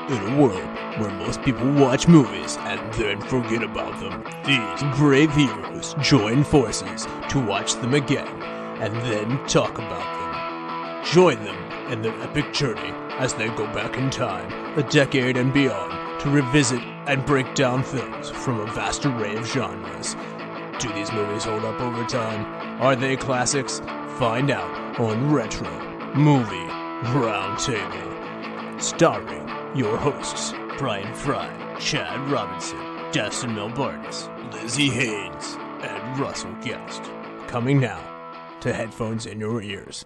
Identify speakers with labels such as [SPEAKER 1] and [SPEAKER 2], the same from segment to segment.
[SPEAKER 1] In a world where most people watch movies and then forget about them, these brave heroes join forces to watch them again and then talk about them. Join them in their epic journey as they go back in time, a decade and beyond, to revisit and break down films from a vast array of genres. Do these movies hold up over time? Are they classics? Find out on Retro Movie Roundtable. Starring your hosts, Brian Fry, Chad Robinson, Justin Melbartis, Lizzy Haynes, and Russell Guest. Coming now to headphones in your ears.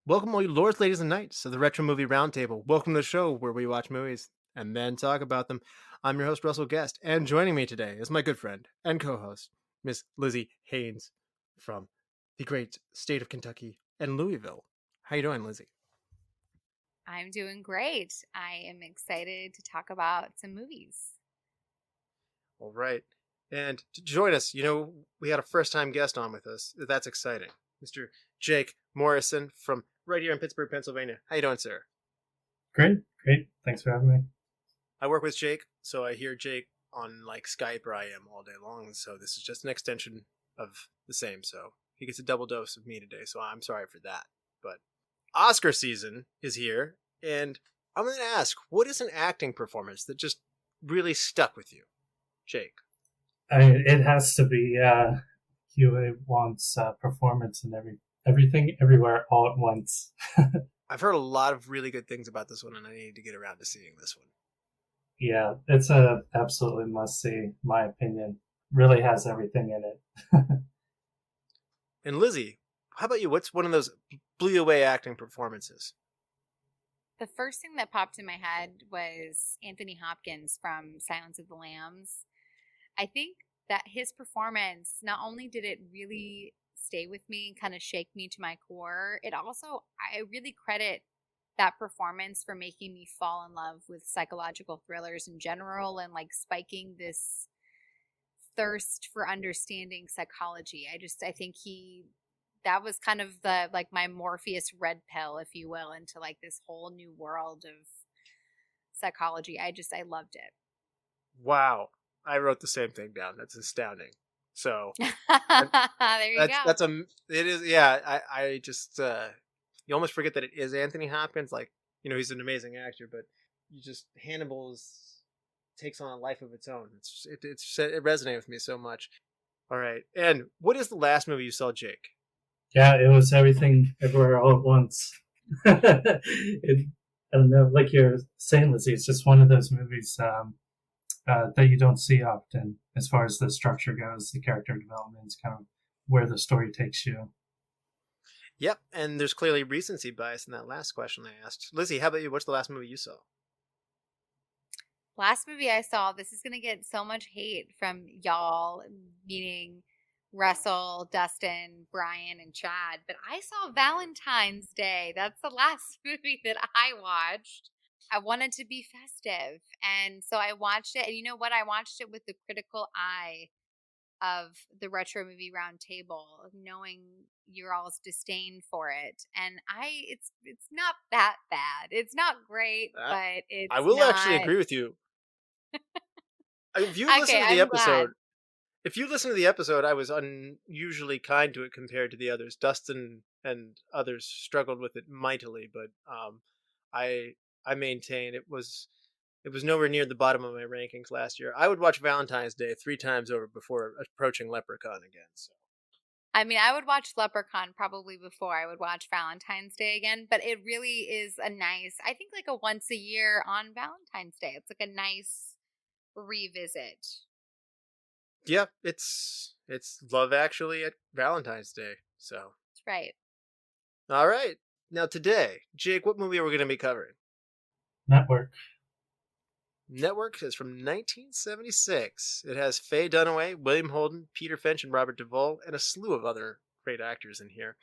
[SPEAKER 2] Welcome, all you lords, ladies, and knights to the Retro Movie Roundtable. Welcome to the show where we watch movies and then talk about them. I'm your host, Russell Guest, and joining me today is my good friend and co-host, Miss Lizzy Haynes from the great state of Kentucky and Louisville. How you doing, Lizzy?
[SPEAKER 3] I'm doing great. I am excited to talk about some movies.
[SPEAKER 2] All right. And to join us, we had a first-time guest on with us. That's exciting. Mr. Jake Morrison from right here in Pittsburgh, Pennsylvania. How you doing, sir?
[SPEAKER 4] Great. Thanks for having me.
[SPEAKER 2] I work with Jake, so I hear Jake on Skype or I am all day long. So this is just an extension of the same. So he gets a double dose of me today. So I'm sorry for that. But Oscar season is here, and I'm going to ask, what is an acting performance that just really stuck with you, Jake?
[SPEAKER 4] It has to be Hugh Want's performance in everything, everywhere, all at once.
[SPEAKER 2] I've heard a lot of really good things about this one, and I need to get around to seeing this one.
[SPEAKER 4] Yeah, it's a absolutely must-see, my opinion. Really has everything in it.
[SPEAKER 2] And Lizzy, how about you? What's one of those blew you away acting performances?
[SPEAKER 3] The first thing that popped in my head was Anthony Hopkins from Silence of the Lambs. I think that his performance, not only did it really stay with me and kind of shake me to my core, it also, I really credit that performance for making me fall in love with psychological thrillers in general and spiking this thirst for understanding psychology. I think that was kind of the my Morpheus red pill, if you will, into this whole new world of psychology. I loved it.
[SPEAKER 2] Wow. I wrote the same thing down. That's astounding. So
[SPEAKER 3] there you go.
[SPEAKER 2] It is. Yeah. I just, you almost forget that it is Anthony Hopkins. He's an amazing actor, but Hannibal takes on a life of its own. It resonated with me so much. All right. And what is the last movie you saw, Jake?
[SPEAKER 4] Yeah, it was Everything, Everywhere, All at Once. I don't know, like you're saying, Lizzy, it's just one of those movies that you don't see often as far as the structure goes. The character development is kind of where the story takes you.
[SPEAKER 2] Yep, and there's clearly recency bias in that last question I asked. Lizzy, how about you? What's the last movie you saw?
[SPEAKER 3] Last movie I saw, this is going to get so much hate from y'all, meaning Russell, Dustin, Brian, and Chad, but I saw Valentine's Day. That's the last movie that I watched. I wanted to be festive, and so I watched it, and you know what? I watched it with the critical eye of the Retro Movie Roundtable, knowing your all's disdain for it, and it's not that bad. It's not great, but it's
[SPEAKER 2] I will
[SPEAKER 3] not...
[SPEAKER 2] actually agree with you. If you listen to the episode, I was unusually kind to it compared to the others. Dustin and others struggled with it mightily, but I maintain it was nowhere near the bottom of my rankings last year. I would watch Valentine's Day 3 times over before approaching Leprechaun again. So,
[SPEAKER 3] I mean, I would watch Leprechaun probably before I would watch Valentine's Day again, but it really is a once a year on Valentine's Day. It's a nice revisit.
[SPEAKER 2] Yeah, it's Love Actually at Valentine's Day. So
[SPEAKER 3] that's right.
[SPEAKER 2] All right. Now today, Jake, what movie are we going to be covering? Network is from 1976. It has Faye Dunaway, William Holden, Peter Finch, and Robert Duvall, and a slew of other great actors in here.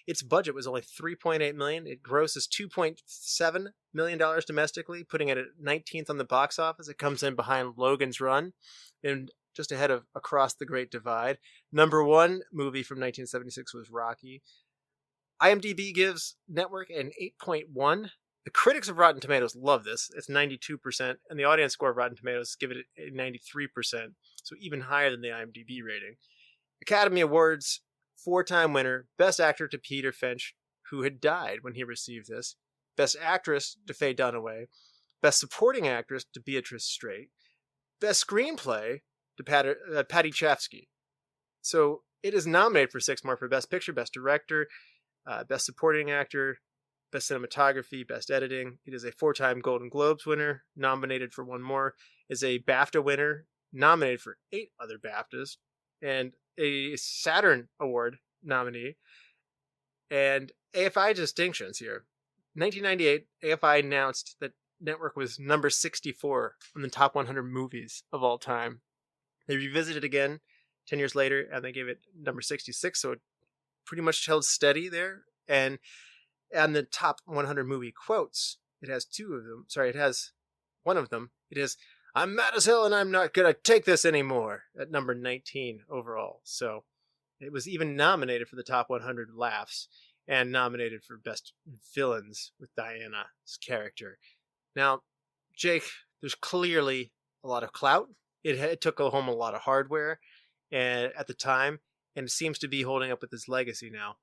[SPEAKER 2] Its budget was only $3.8 million. It grosses $2.7 million domestically, putting it at 19th on the box office. It comes in behind Logan's Run and just ahead of Across the Great Divide. Number 1 movie from 1976 was Rocky. IMDb gives Network an 8.1 The critics of Rotten Tomatoes love this. It's 92%, and the audience score of Rotten Tomatoes give it a 93%, so even higher than the IMDb rating. Academy Awards 4-time winner, Best Actor to Peter Finch, who had died when he received this. Best Actress to Faye Dunaway. Best Supporting Actress to Beatrice Straight. Best Screenplay to Patty Chafsky. So it is nominated for 6 more for Best Picture, Best Director, Best Supporting Actor, Best Cinematography, Best Editing. It is a 4-time Golden Globes winner, nominated for 1 more. Is a BAFTA winner, nominated for 8 other BAFTAs, and a Saturn Award nominee. And AFI distinctions here. 1998, AFI announced that Network was number 64 on the top 100 movies of all time. They revisited again 10 years later, and they gave it number 66, so it pretty much held steady there. And the top 100 movie quotes, it has 2 of them. Sorry, it has one of them. It is, "I'm mad as hell and I'm not going to take this anymore," at number 19 overall. So it was even nominated for the top 100 laughs and nominated for Best Villains with Diana's character. Now, Jake, there's clearly a lot of clout. It took home a lot of hardware and at the time, and it seems to be holding up with its legacy now.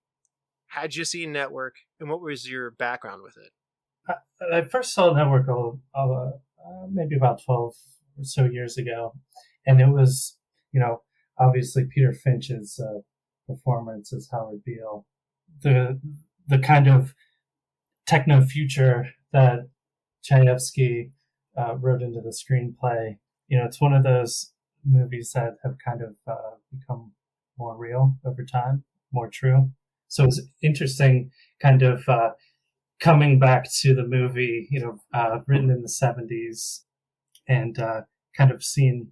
[SPEAKER 2] Had you seen Network, and what was your background with it?
[SPEAKER 4] I first saw Network maybe about 12 or so years ago, and it was, obviously Peter Finch's performance as Howard Beale, the kind of techno future that Chayefsky wrote into the screenplay. It's one of those movies that have kind of become more real over time, more true. So it was interesting kind of coming back to the movie, written in the 70s, and kind of seeing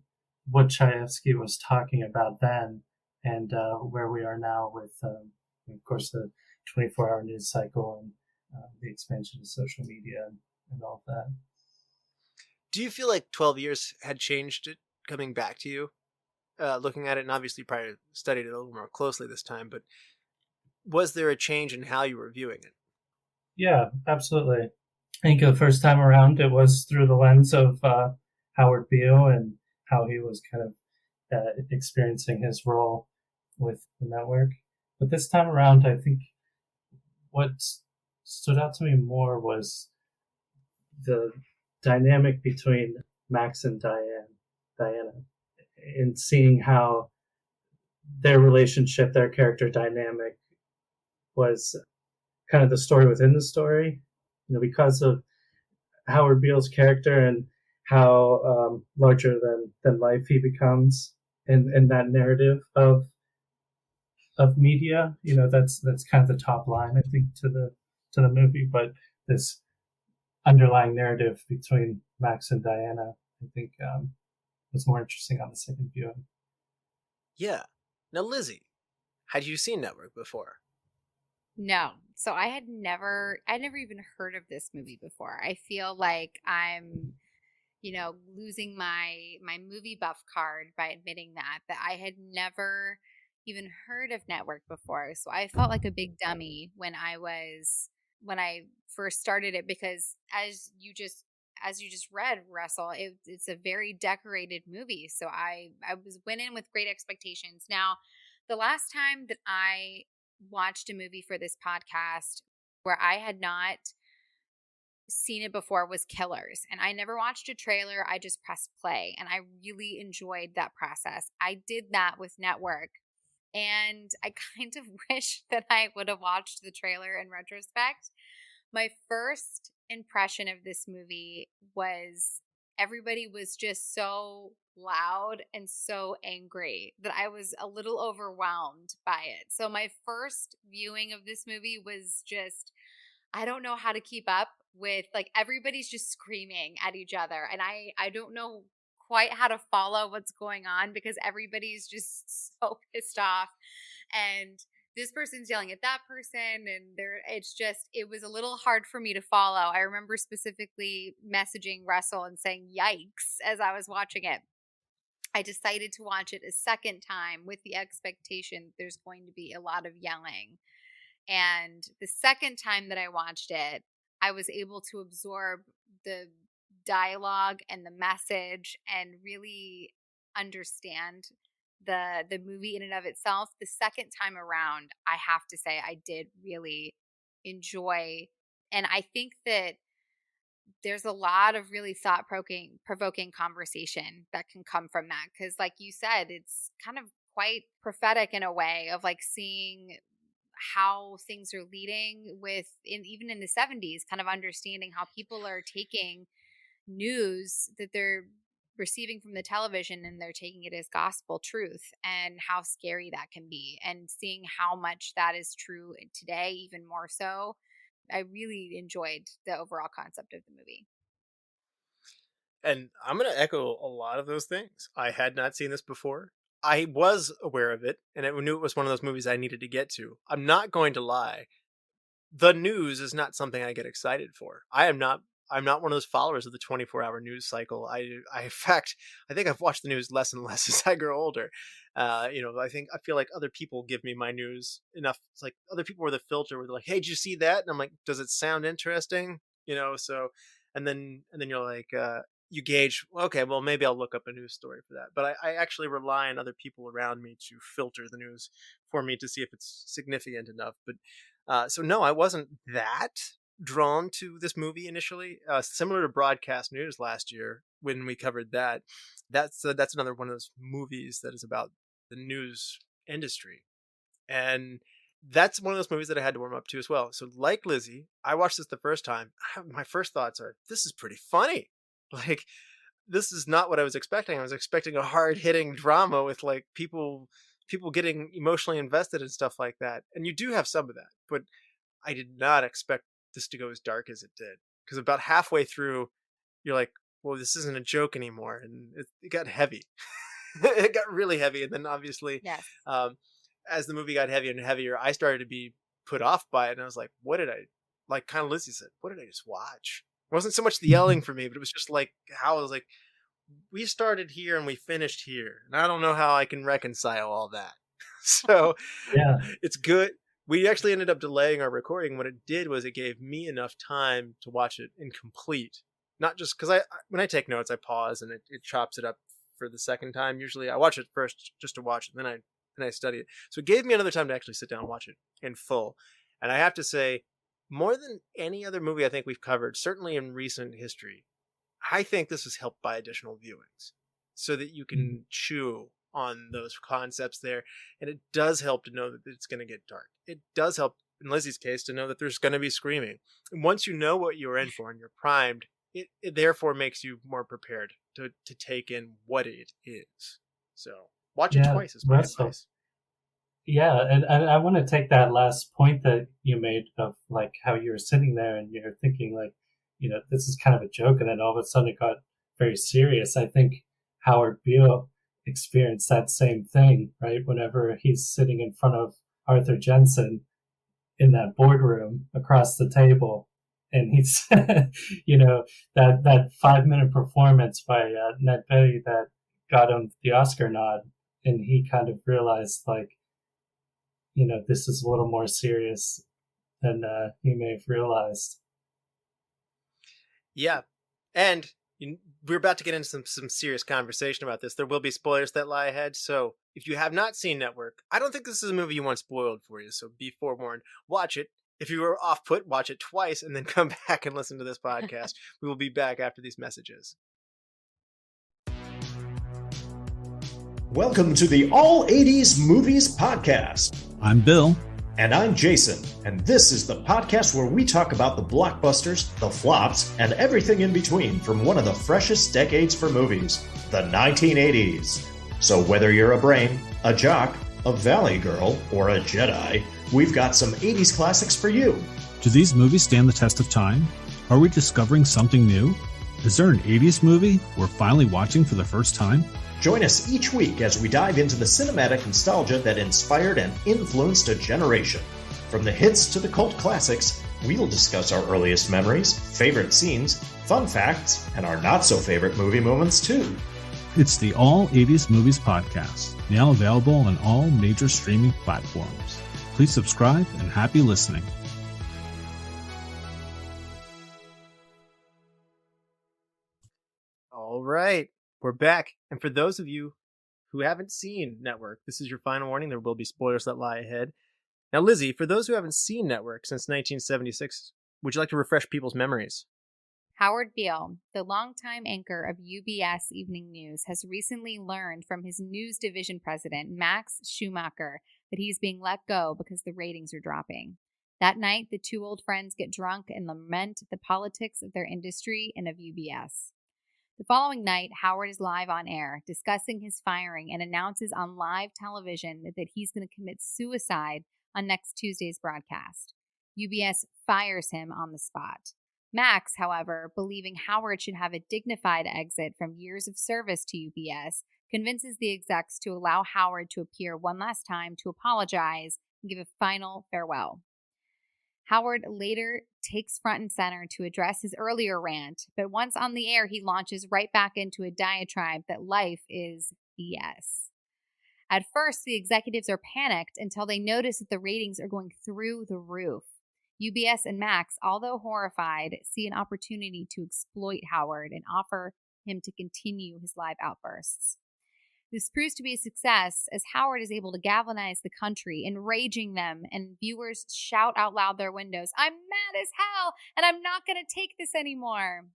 [SPEAKER 4] what Chayefsky was talking about then, and where we are now with, of course, the 24-hour news cycle and the expansion of social media and all of that.
[SPEAKER 2] Do you feel like 12 years had changed it coming back to you, looking at it, and obviously you probably studied it a little more closely this time, but was there a change in how you were viewing it?
[SPEAKER 4] Yeah, absolutely. I think the first time around it was through the lens of Howard Beale and how he was kind of experiencing his role with the network. But this time around, I think what stood out to me more was the dynamic between Max and Diana, and seeing how their relationship, their character dynamic was kind of the story within the story, because of Howard Beale's character and how larger than life he becomes in that narrative of media. That's kind of the top line, I think, to the movie. But this underlying narrative between Max and Diana, I think, was more interesting on the second viewing.
[SPEAKER 2] Yeah. Now, Lizzy, had you seen Network before?
[SPEAKER 3] No. So I never even heard of this movie before. I feel like I'm, losing my movie buff card by admitting that I had never even heard of Network before. So I felt like a big dummy when I first started it, because as you just read, Russell, it's a very decorated movie. So I went in with great expectations. Now, the last time that I watched a movie for this podcast where I had not seen it before was Killers, and I never watched a trailer. I just pressed play, and I really enjoyed that process. I did that with Network, and I kind of wish that I would have watched the trailer in retrospect. My first impression of this movie was everybody was just so loud and so angry that I was a little overwhelmed by it. So my first viewing of this movie was just, I don't know how to keep up with, everybody's just screaming at each other. And I don't know quite how to follow what's going on, because everybody's just so pissed off. And this person's yelling at that person, and it was a little hard for me to follow. I remember specifically messaging Russell and saying, yikes, as I was watching it. I decided to watch it a second time with the expectation there's going to be a lot of yelling. And the second time that I watched it, I was able to absorb the dialogue and the message and really understand the movie in and of itself. The second time around, I have to say I did really enjoy, and I think that there's a lot of really thought-provoking conversation that can come from that, because like you said, it's kind of quite prophetic in a way of like seeing how things are leading even in the 70s, kind of understanding how people are taking news that they're receiving from the television and they're taking it as gospel truth, and how scary that can be, and seeing how much that is true today, even more so. I really enjoyed the overall concept of the movie.
[SPEAKER 2] And I'm going to echo a lot of those things. I had not seen this before. I was aware of it, and I knew it was one of those movies I needed to get to. I'm not going to lie. The news is not something I get excited for. I'm not one of those followers of the 24-hour news cycle. In fact, I think I've watched the news less and less as I grow older. I feel like other people give me my news enough. It's like other people were the filter where they're like, "Hey, did you see that?" And I'm like, "Does it sound interesting?" So, and then you're like, you gauge, okay, well, maybe I'll look up a news story for that. But I actually rely on other people around me to filter the news for me to see if it's significant enough. But so no, I wasn't that drawn to this movie initially. Similar to broadcast news last year when we covered that. That's another one of those movies that is about the news industry, and that's one of those movies that I had to warm up to as well. So like Lizzy, I watched this the first time. My first thoughts are, this is pretty funny. Like, this is not what I was expecting. I was expecting a hard-hitting drama with like people getting emotionally invested and stuff like that. And you do have some of that, but I did not expect this to go as dark as it did. Because about halfway through, you're like, well, this isn't a joke anymore. And it got heavy. It got really heavy. And then obviously,
[SPEAKER 3] yes.
[SPEAKER 2] As the movie got heavier and heavier, I started to be put off by it. And I was like, what did I, like kind of Lizzy said, what did I just watch? It wasn't so much the yelling for me, but it was just like how I was like, we started here and we finished here. And I don't know how I can reconcile all that. So
[SPEAKER 4] Yeah.
[SPEAKER 2] It's good. We actually ended up delaying our recording. What it did was it gave me enough time to watch it incomplete. Not just because when I take notes, I pause and it chops it up for the second time. Usually I watch it first just to watch it. Then I study it. So it gave me another time to actually sit down and watch it in full. And I have to say, more than any other movie I think we've covered, certainly in recent history, I think this was helped by additional viewings so that you can chew on those concepts there. And it does help to know that it's going to get dark. It does help, in Lizzy's case, to know that there's going to be screaming. And once you know what you're in for and you're primed, it therefore makes you more prepared to take in what it is. So watch it twice is my advice.
[SPEAKER 4] Yeah, and I want to take that last point that you made of like how you were sitting there and you're thinking like, this is kind of a joke, and then all of a sudden it got very serious. I think Howard Beale experienced that same thing, right? Whenever he's sitting in front of Arthur Jensen in that boardroom across the table, and he's, that 5-minute performance by Ned Beatty that got him the Oscar nod, and he kind of realized like, this is a little more serious than he may have realized.
[SPEAKER 2] Yeah. And we're about to get into some serious conversation about this. There will be spoilers that lie ahead. So if you have not seen Network, I don't think this is a movie you want spoiled for you. So be forewarned. Watch it. If you were off put, watch it twice and then come back and listen to this podcast. We will be back after these messages.
[SPEAKER 5] Welcome to the All 80s Movies Podcast.
[SPEAKER 6] I'm Bill.
[SPEAKER 5] And I'm Jason. And this is the podcast where we talk about the blockbusters, the flops, and everything in between from one of the freshest decades for movies, the 1980s. So whether you're a brain, a jock, a valley girl, or a Jedi, we've got some 80s classics for you.
[SPEAKER 6] Do these movies stand the test of time? Are we discovering something new? Is there an 80s movie we're finally watching for the first time?
[SPEAKER 5] Join us each week as we dive into the cinematic nostalgia that inspired and influenced a generation. From the hits to the cult classics, we'll discuss our earliest memories, favorite scenes, fun facts, and our not-so-favorite movie moments, too.
[SPEAKER 6] It's the All 80s Movies Podcast, now available on all major streaming platforms. Please subscribe and happy listening.
[SPEAKER 2] All right, we're back. And for those of you who haven't seen Network, this is your final warning. There will be spoilers that lie ahead. Now, Lizzy, for those who haven't seen Network since 1976, would you like to refresh people's memories?
[SPEAKER 3] Howard Beale, the longtime anchor of UBS Evening News, has recently learned from his news division president, Max Schumacher, that he's being let go because the ratings are dropping. That night, the two old friends get drunk and lament the politics of their industry and of UBS. The following night, Howard is live on air, discussing his firing, and announces on live television that he's going to commit suicide on next Tuesday's broadcast. UBS fires him on the spot. Max, however, believing Howard should have a dignified exit from years of service to UBS, convinces the execs to allow Howard to appear one last time to apologize and give a final farewell. Howard later takes front and center to address his earlier rant, but once on the air, he launches right back into a diatribe that life is BS. At first, the executives are panicked until they notice that the ratings are going through the roof. UBS and Max, although horrified, see an opportunity to exploit Howard and offer him to continue his live outbursts. This proves to be a success as Howard is able to galvanize the country, enraging them, and viewers shout out loud their windows, "I'm mad as hell, and I'm not going to take this anymore."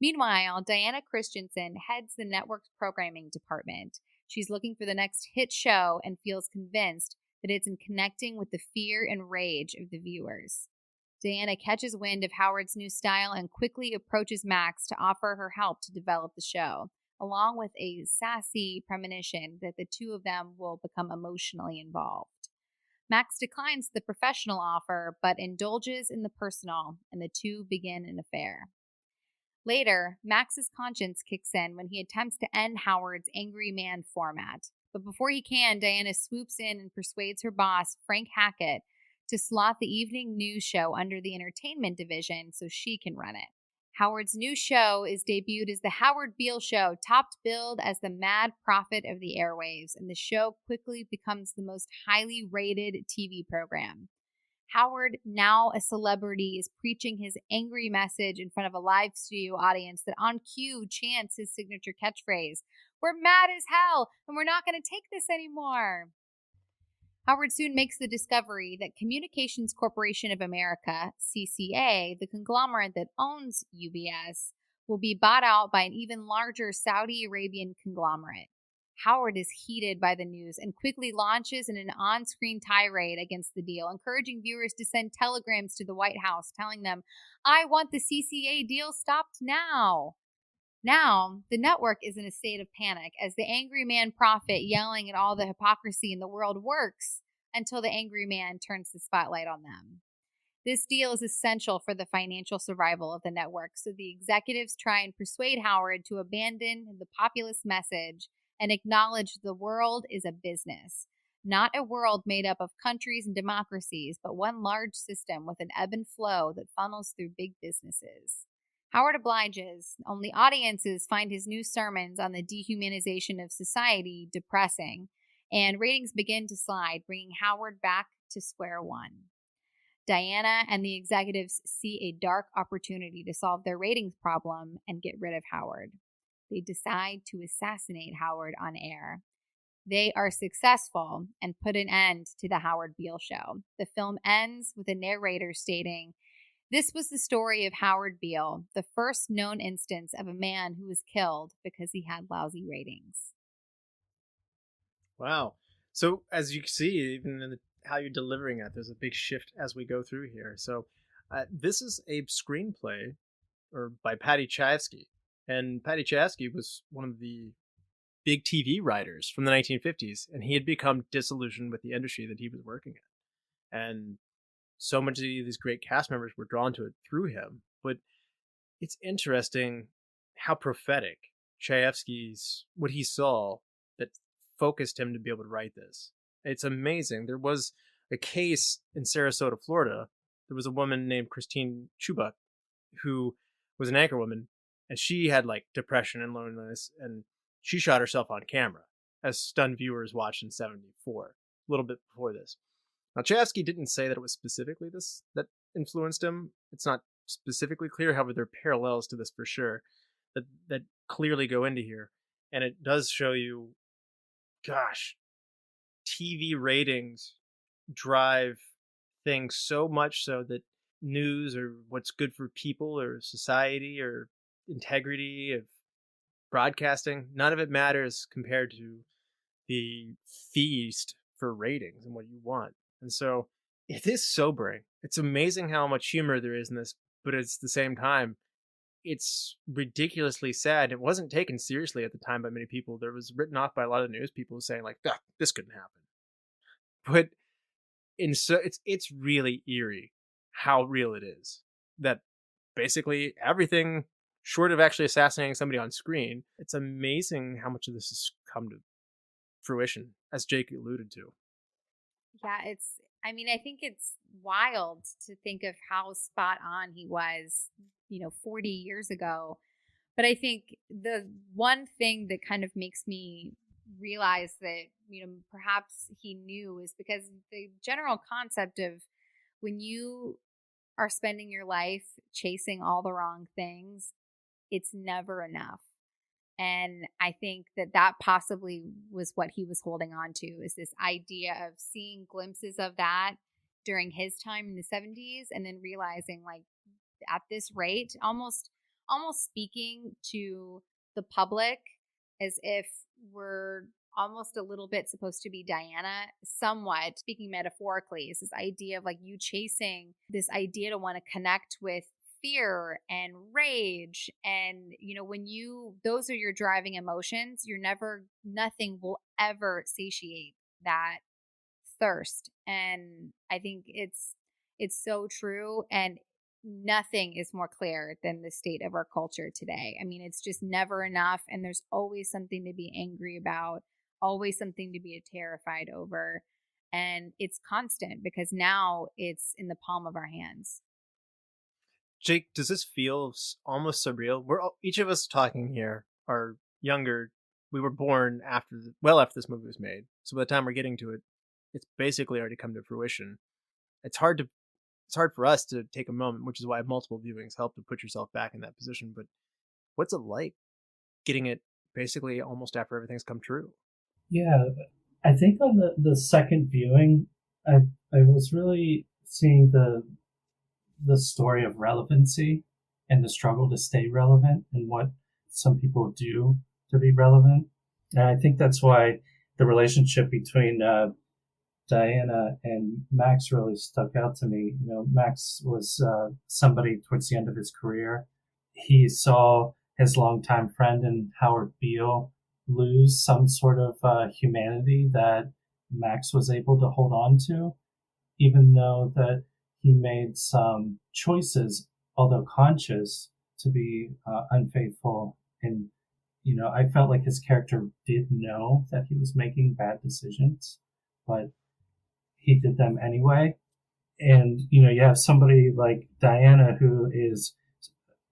[SPEAKER 3] Meanwhile, Diana Christensen heads the network's programming department. She's looking for the next hit show and feels convinced that it's in connecting with the fear and rage of the viewers. Diana catches wind of Howard's new style and quickly approaches Max to offer her help to develop the show, along with a sassy premonition that the two of them will become emotionally involved. Max declines the professional offer, but indulges in the personal, and the two begin an affair. Later, Max's conscience kicks in when he attempts to end Howard's angry man format. But before he can, Diana swoops in and persuades her boss, Frank Hackett, to slot the evening news show under the entertainment division so she can run it. Howard's new show is debuted as The Howard Beale Show, topped billed as the mad prophet of the airwaves, and the show quickly becomes the most highly rated TV program. Howard, now a celebrity, is preaching his angry message in front of a live studio audience that on cue chants his signature catchphrase, "We're mad as hell, and we're not going to take this anymore." Howard soon makes the discovery that Communications Corporation of America, CCA, the conglomerate that owns UBS, will be bought out by an even larger Saudi Arabian conglomerate. Howard is heated by the news and quickly launches in an on-screen tirade against the deal, encouraging viewers to send telegrams to the White House telling them, "I want the CCA deal stopped now." Now, the network is in a state of panic as the angry man prophet yelling at all the hypocrisy in the world works until the angry man turns the spotlight on them. This deal is essential for the financial survival of the network, so the executives try and persuade Howard to abandon the populist message and acknowledge the world is a business, not a world made up of countries and democracies, but one large system with an ebb and flow that funnels through big businesses. Howard obliges, only audiences find his new sermons on the dehumanization of society depressing, and ratings begin to slide, bringing Howard back to square one. Diana and the executives see a dark opportunity to solve their ratings problem and get rid of Howard. They decide to assassinate Howard on air. They are successful and put an end to the Howard Beale Show. The film ends with a narrator stating, "This was the story of Howard Beale, the first known instance of a man who was killed because he had lousy ratings."
[SPEAKER 2] Wow. So as you can see, even in how you're delivering it, there's a big shift as we go through here. So this is a screenplay by Paddy Chayefsky. And Paddy Chayefsky was one of the big TV writers from the 1950s, and he had become disillusioned with the industry that he was working in. And so much of these great cast members were drawn to it through him. But it's interesting how prophetic Chayefsky's, what he saw that focused him to be able to write this. It's amazing. There was a case in Sarasota, Florida. There was a woman named Christine Chubak who was an anchor woman, and she had like depression and loneliness, and she shot herself on camera, as stunned viewers watched in 74, a little bit before this. Now, Chayefsky didn't say that it was specifically this that influenced him. It's not specifically clear, however, there are parallels to this for sure. that clearly go into here. And it does show you, gosh, TV ratings drive things so much so that news or what's good for people or society or integrity of broadcasting, none of it matters compared to the feast for ratings and what you want. And so it is sobering. It's amazing how much humor there is in this, but at the same time, it's ridiculously sad. It wasn't taken seriously at the time by many people. There was written off by a lot of news people saying like, "Ah, this couldn't happen." But it's really eerie how real it is. That basically everything, short of actually assassinating somebody on screen, it's amazing how much of this has come to fruition, as Jake alluded to.
[SPEAKER 3] Yeah, I think it's wild to think of how spot on he was, 40 years ago. But I think the one thing that kind of makes me realize that, perhaps he knew is because the general concept of when you are spending your life chasing all the wrong things, it's never enough. And I think that possibly was what he was holding on to, is this idea of seeing glimpses of that during his time in the 70s and then realizing like at this rate, almost speaking to the public as if we're almost a little bit supposed to be Diana, somewhat speaking metaphorically, is this idea of like you chasing this idea to want to connect with fear and rage. And, when those are your driving emotions, nothing will ever satiate that thirst. And I think it's so true. And nothing is more clear than the state of our culture today. I mean, it's just never enough. And there's always something to be angry about, always something to be terrified over. And it's constant because now it's in the palm of our hands.
[SPEAKER 2] Jake, does this feel almost surreal? Each of us talking here are younger. We were born after this movie was made. So by the time we're getting to it, it's basically already come to fruition. It's hard for us to take a moment, which is why multiple viewings help to put yourself back in that position. But what's it like getting it basically almost after everything's come true?
[SPEAKER 4] Yeah, I think on the second viewing, I was really seeing the story of relevancy and the struggle to stay relevant and what some people do to be relevant. And I think that's why the relationship between Diana and Max really stuck out to me. Max was somebody towards the end of his career. He saw his longtime friend in Howard Beale lose some sort of humanity that Max was able to hold on to, even though that he made some choices, although conscious, to be unfaithful. And, I felt like his character did know that he was making bad decisions, but he did them anyway. And, you have somebody like Diana who is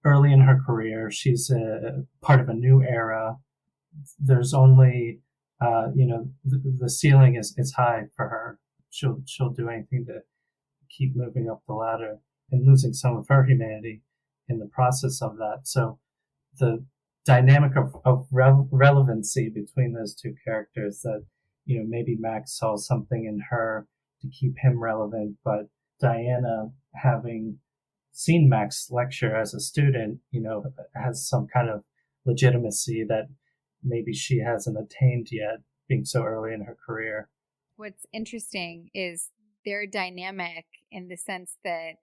[SPEAKER 4] early in her career. She's a part of a new era. There's only, the ceiling is high for her. She'll do anything to keep moving up the ladder, and losing some of her humanity in the process of that. So the dynamic of relevancy between those two characters, that, maybe Max saw something in her to keep him relevant, but Diana, having seen Max lecture as a student, has some kind of legitimacy that maybe she hasn't attained yet, being so early in her career.
[SPEAKER 3] What's interesting is their dynamic in the sense that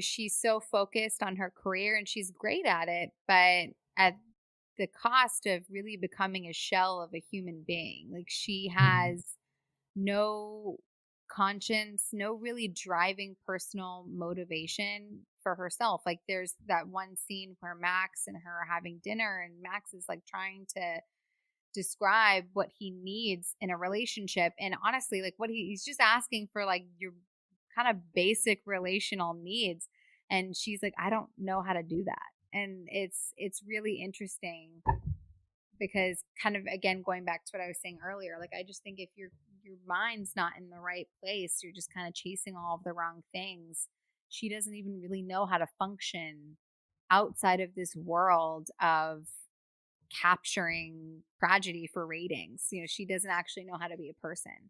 [SPEAKER 3] she's so focused on her career and she's great at it, but at the cost of really becoming a shell of a human being. Like she has no conscience, no really driving personal motivation for herself. Like there's that one scene where Max and her are having dinner and Max is like trying to describe what he needs in a relationship, and honestly like what he's just asking for like your kind of basic relational needs, and she's like, I don't know how to do that. And it's really interesting because, kind of again going back to what I was saying earlier, like I just think if your mind's not in the right place, you're just kind of chasing all of the wrong things. She doesn't even really know how to function outside of this world of capturing tragedy for ratings. She doesn't actually know how to be a person.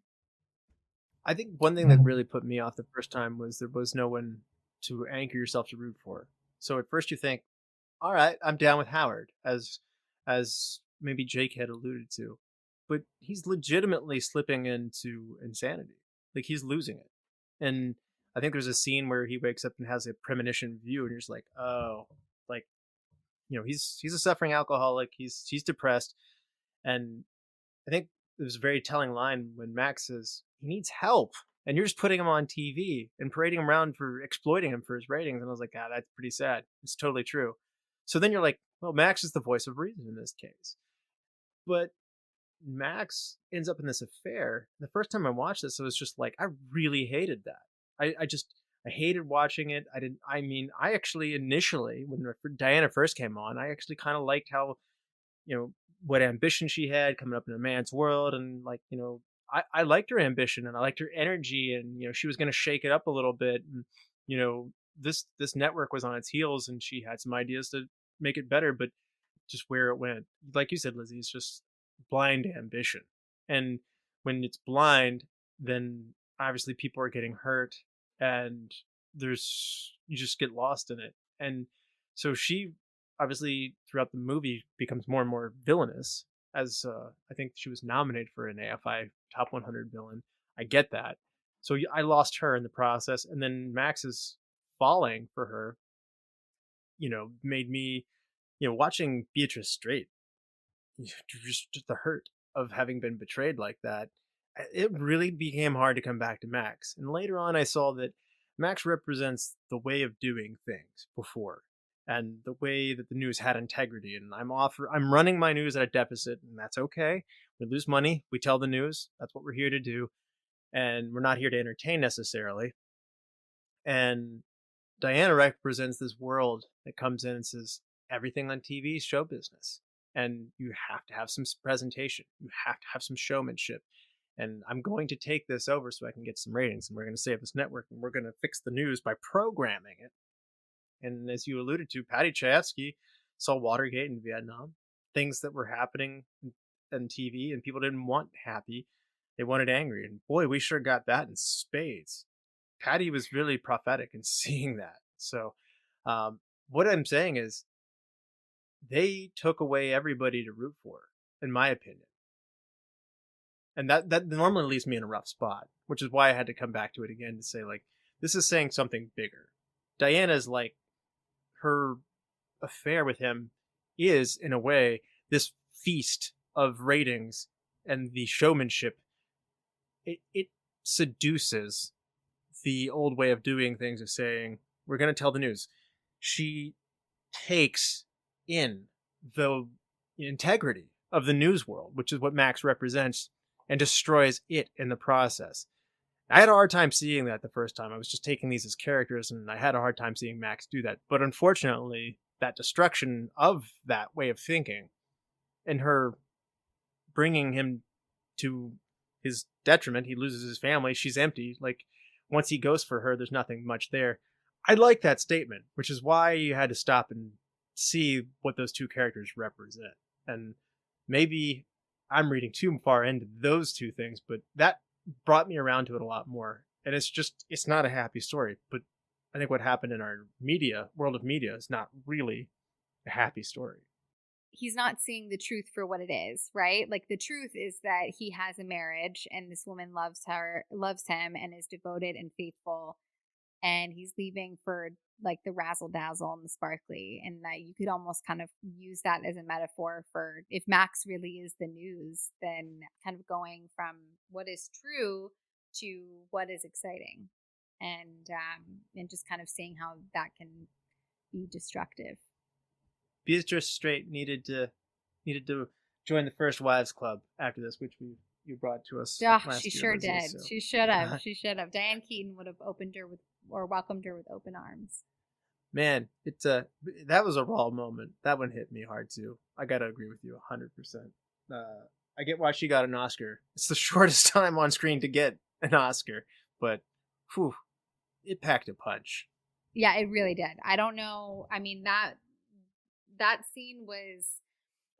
[SPEAKER 2] I think one thing that really put me off the first time was there was no one to anchor yourself to root for. So at first you think, all right, I'm down with Howard, as maybe Jake had alluded to. But he's legitimately slipping into insanity. Like, he's losing it. And I think there's a scene where he wakes up and has a premonition view, and you're just like, oh, like, he's a suffering alcoholic. He's depressed. And I think there's a very telling line when Max says he needs help, and you're just putting him on TV and parading him around for exploiting him for his ratings. And I was like, that's pretty sad. It's totally true. So then you're like, well, Max is the voice of reason in this case. But Max ends up in this affair. The first time I watched this, it was just like, I really hated that. I hated watching it. I actually initially, when Diana first came on, I actually kind of liked how, what ambition she had coming up in a man's world. And like, I liked her ambition and I liked her energy, and, she was going to shake it up a little bit. And, this network was on its heels and she had some ideas to make it better, but just where it went, like you said, Lizzy, it's just blind ambition. And when it's blind, then obviously people are getting hurt, and you just get lost in it. And so she obviously throughout the movie becomes more and more villainous, as I think she was nominated for an AFI Top 100 villain. I get that. So I lost her in the process, and then Max's falling for her, made me, watching Beatrice Straight, just the hurt of having been betrayed like that. It really became hard to come back to Max. And later on, I saw that Max represents the way of doing things before, and the way that the news had integrity. And I'm running my news at a deficit, and that's okay. We lose money, we tell the news. That's what we're here to do. And we're not here to entertain necessarily. And Diana represents this world that comes in and says, everything on TV is show business. And you have to have some presentation. You have to have some showmanship. And I'm going to take this over so I can get some ratings. And we're going to save this network. And we're going to fix the news by programming it. And as you alluded to, Patty Chayefsky saw Watergate in Vietnam. Things that were happening on TV, and people didn't want happy. They wanted angry. And boy, we sure got that in spades. Patty was really prophetic in seeing that. So what I'm saying is they took away everybody to root for, in my opinion. And that normally leaves me in a rough spot, which is why I had to come back to it again to say, like, this is saying something bigger. Diana's like, her affair with him is, in a way, this feast of ratings and the showmanship. It seduces the old way of doing things, of saying, we're going to tell the news. She takes in the integrity of the news world, which is what Max represents, and destroys it in the process. I had a hard time seeing that the first time. I was just taking these as characters, and I had a hard time seeing Max do that. But unfortunately, that destruction of that way of thinking, and her bringing him to his detriment, he loses his family, she's empty. Like, once he goes for her, there's nothing much there. I like that statement, which is why you had to stop and see what those two characters represent. And maybe I'm reading too far into those two things, but that brought me around to it a lot more. And it's not a happy story, but I think what happened in our world of media is not really a happy story.
[SPEAKER 3] He's not seeing the truth for what it is, right? Like, the truth is that he has a marriage and this woman loves him and is devoted and faithful, and he's leaving for like the razzle dazzle and the sparkly. And that you could almost kind of use that as a metaphor for, if Max really is the news, then kind of going from what is true to what is exciting, and just kind of seeing how that can be destructive.
[SPEAKER 2] Beatrice Straight needed to join the First Wives Club after this, which you brought to us.
[SPEAKER 3] Yeah,
[SPEAKER 2] last
[SPEAKER 3] she
[SPEAKER 2] year,
[SPEAKER 3] sure
[SPEAKER 2] Lizzy,
[SPEAKER 3] did.
[SPEAKER 2] so.
[SPEAKER 3] She should have. She should have. Diane Keaton would have welcomed her with open arms.
[SPEAKER 2] Man, that was a raw moment. That one hit me hard too. I gotta agree with you 100%. I get why she got an Oscar. It's the shortest time on screen to get an Oscar, but it packed a punch.
[SPEAKER 3] Yeah, it really did. I don't know. I mean, that scene was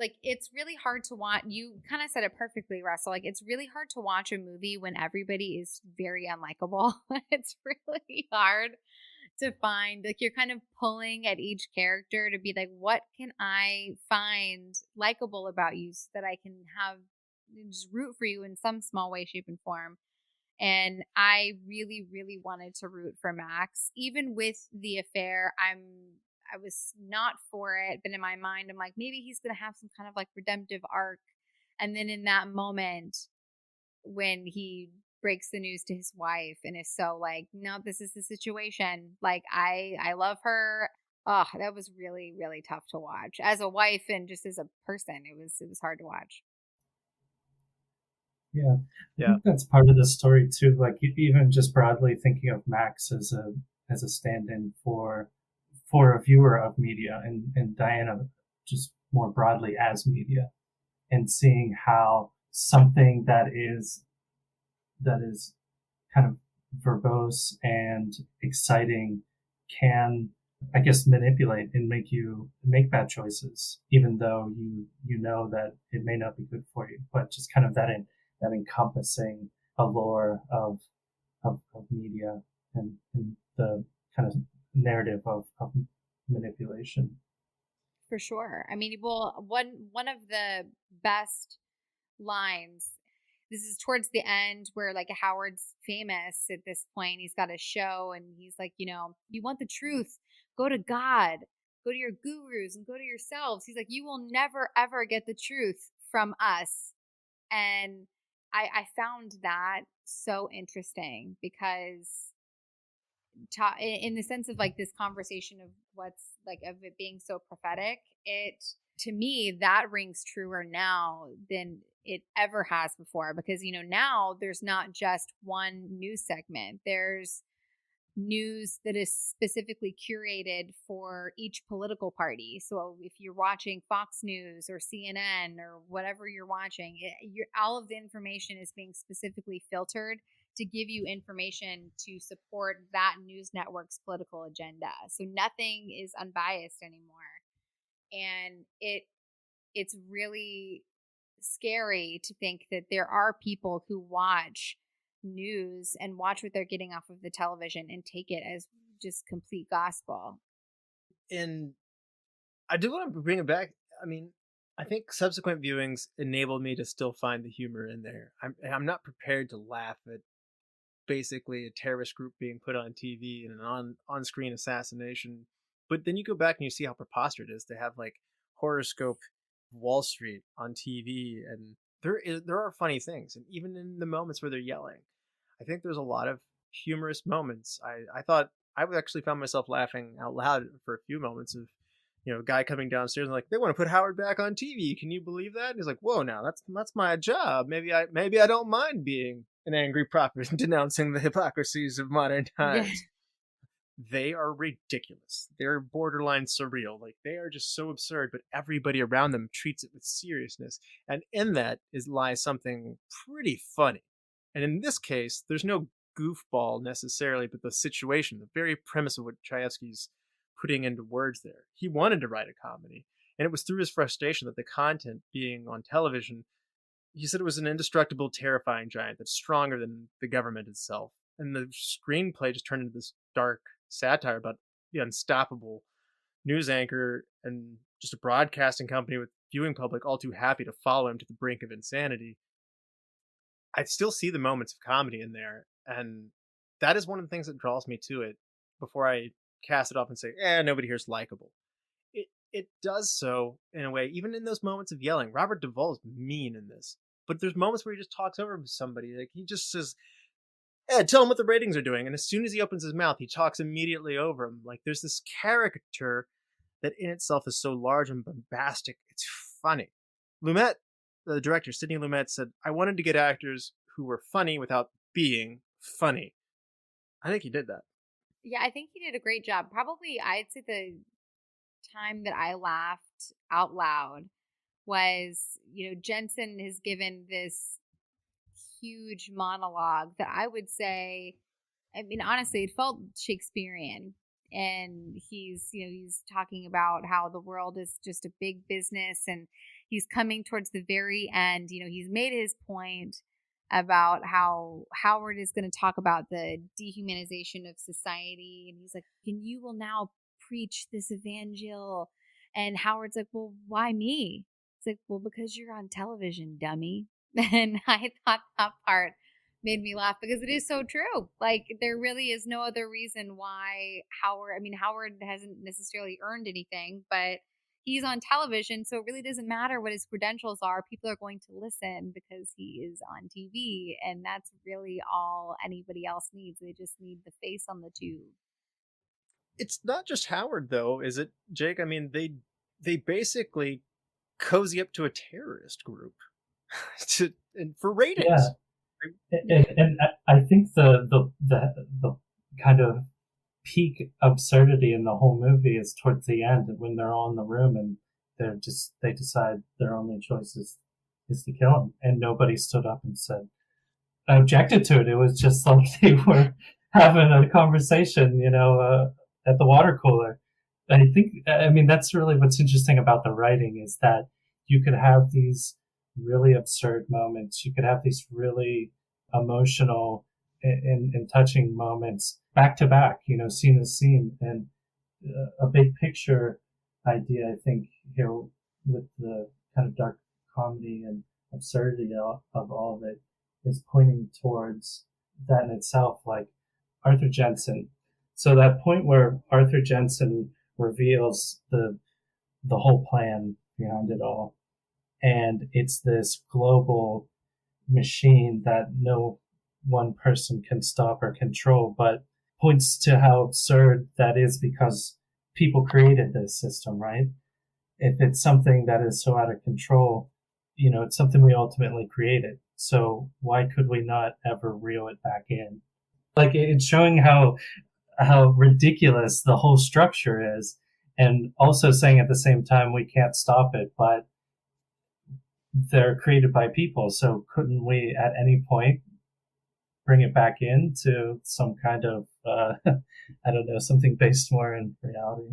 [SPEAKER 3] like, it's really hard to watch. You kind of said it perfectly, Russell. Like, it's really hard to watch a movie when everybody is very unlikable. It's really hard to find, like, you're kind of pulling at each character to be like, what can I find likable about you so that I can have just root for you in some small way, shape, and form. And I really, really wanted to root for Max. Even with the affair, I was not for it, but in my mind, I'm like, maybe he's going to have some kind of like redemptive arc. And then in that moment, when he breaks the news to his wife and is so like, no, this is the situation. Like, I love her. Oh, that was really, really tough to watch as a wife and just as a person. It was hard to watch.
[SPEAKER 4] Yeah. I think that's part of the story too. Like, even just broadly thinking of Max as a stand-in for a viewer of media, and Diana just more broadly as media, and seeing how something that is kind of verbose and exciting can, I guess, manipulate and make you make bad choices, even though you know that it may not be good for you. But just kind of that encompassing allure of media and the kind of narrative of manipulation.
[SPEAKER 3] For sure. I mean, well, one of the best lines, this is towards the end where like Howard's famous at this point. He's got a show and he's like, you want the truth, go to God, go to your gurus, and go to yourselves. He's like, you will never, ever get the truth from us. And I found that so interesting because in the sense of like this conversation of what's like of it being so prophetic, it to me that rings truer now than it ever has before, because now there's not just one news segment. There's news that is specifically curated for each political party. So if you're watching Fox News or CNN or whatever you're watching, all of the information is being specifically filtered to give you information to support that news network's political agenda. So nothing is unbiased anymore. And it's really scary to think that there are people who watch news and watch what they're getting off of the television and take it as just complete gospel.
[SPEAKER 2] And I do want to bring it back. I mean, I think subsequent viewings enabled me to still find the humor in there. I'm not prepared to laugh at basically a terrorist group being put on TV and an on-screen assassination. But then you go back and you see how preposterous it is to have like horoscope Wall Street on TV, and there are funny things, and even in the moments where they're yelling, I think there's a lot of humorous moments. I thought I actually found myself laughing out loud for a few moments of, a guy coming downstairs and like, they want to put Howard back on TV. Can you believe that? And he's like, whoa, now that's my job. Maybe I don't mind being an angry prophet and denouncing the hypocrisies of modern times. They are ridiculous. They're borderline surreal. Like, they are just so absurd, but everybody around them treats it with seriousness. And in that lies something pretty funny. And in this case, there's no goofball necessarily, but the situation, the very premise of what Chayefsky's putting into words there. He wanted to write a comedy, and it was through his frustration that the content being on television, he said it was an indestructible, terrifying giant that's stronger than the government itself. And the screenplay just turned into this dark satire about the unstoppable news anchor and just a broadcasting company with viewing public all too happy to follow him to the brink of insanity. I still see the moments of comedy in there, and that is one of the things that draws me to it before I cast it off and say, nobody here's likable. It does so in a way, even in those moments of yelling. Robert Duvall is mean in this, but there's moments where he just talks over somebody. Like, he just says, tell him what the ratings are doing. And as soon as he opens his mouth, he talks immediately over him. Like, there's this caricature that in itself is so large and bombastic. It's funny. Lumet, the director, Sidney Lumet, said, I wanted to get actors who were funny without being funny. I think he did that.
[SPEAKER 3] Yeah, I think he did a great job. Probably, I'd say the time that I laughed out loud was, Jensen has given this huge monologue that I would say, I mean, honestly, it felt Shakespearean. and he's talking about how the world is just a big business, and he's coming towards the very end. He's made his point about how Howard is going to talk about the dehumanization of society, and he's like, and you will now preach this evangel. And Howard's like, well, why me? It's like, well, because you're on television, dummy. And I thought that part made me laugh, because it is so true. Like, there really is no other reason why Howard hasn't necessarily earned anything, but he's on television, so it really doesn't matter what his credentials are. People are going to listen because he is on TV, and that's really all anybody else needs. They just need the face on the tube.
[SPEAKER 2] It's not just Howard, though, is it, Jake? I mean, they basically cozy up to a terrorist group and for ratings.
[SPEAKER 4] Yeah. And I think the kind of peak absurdity in the whole movie is towards the end, when they're all in the room and they decide their only choice is to kill him, and nobody stood up and objected to it. It was just like they were having a conversation, at the water cooler. I mean, that's really what's interesting about the writing, is that you could have these really absurd moments. You could have these really emotional and touching moments back to back, scene to scene. And a big picture idea, I think, here with the kind of dark comedy and absurdity of all of it is pointing towards that in itself, like Arthur Jensen. So that point where Arthur Jensen reveals the whole plan behind it all, and it's this global machine that no one person can stop or control, but points to how absurd that is, because people created this system, right? If it's something that is so out of control, it's something we ultimately created. So why could we not ever reel it back in? Like, it's showing how ridiculous the whole structure is, and also saying at the same time we can't stop it, but they're created by people. So couldn't we at any point bring it back into some kind of, I don't know, something based more in reality?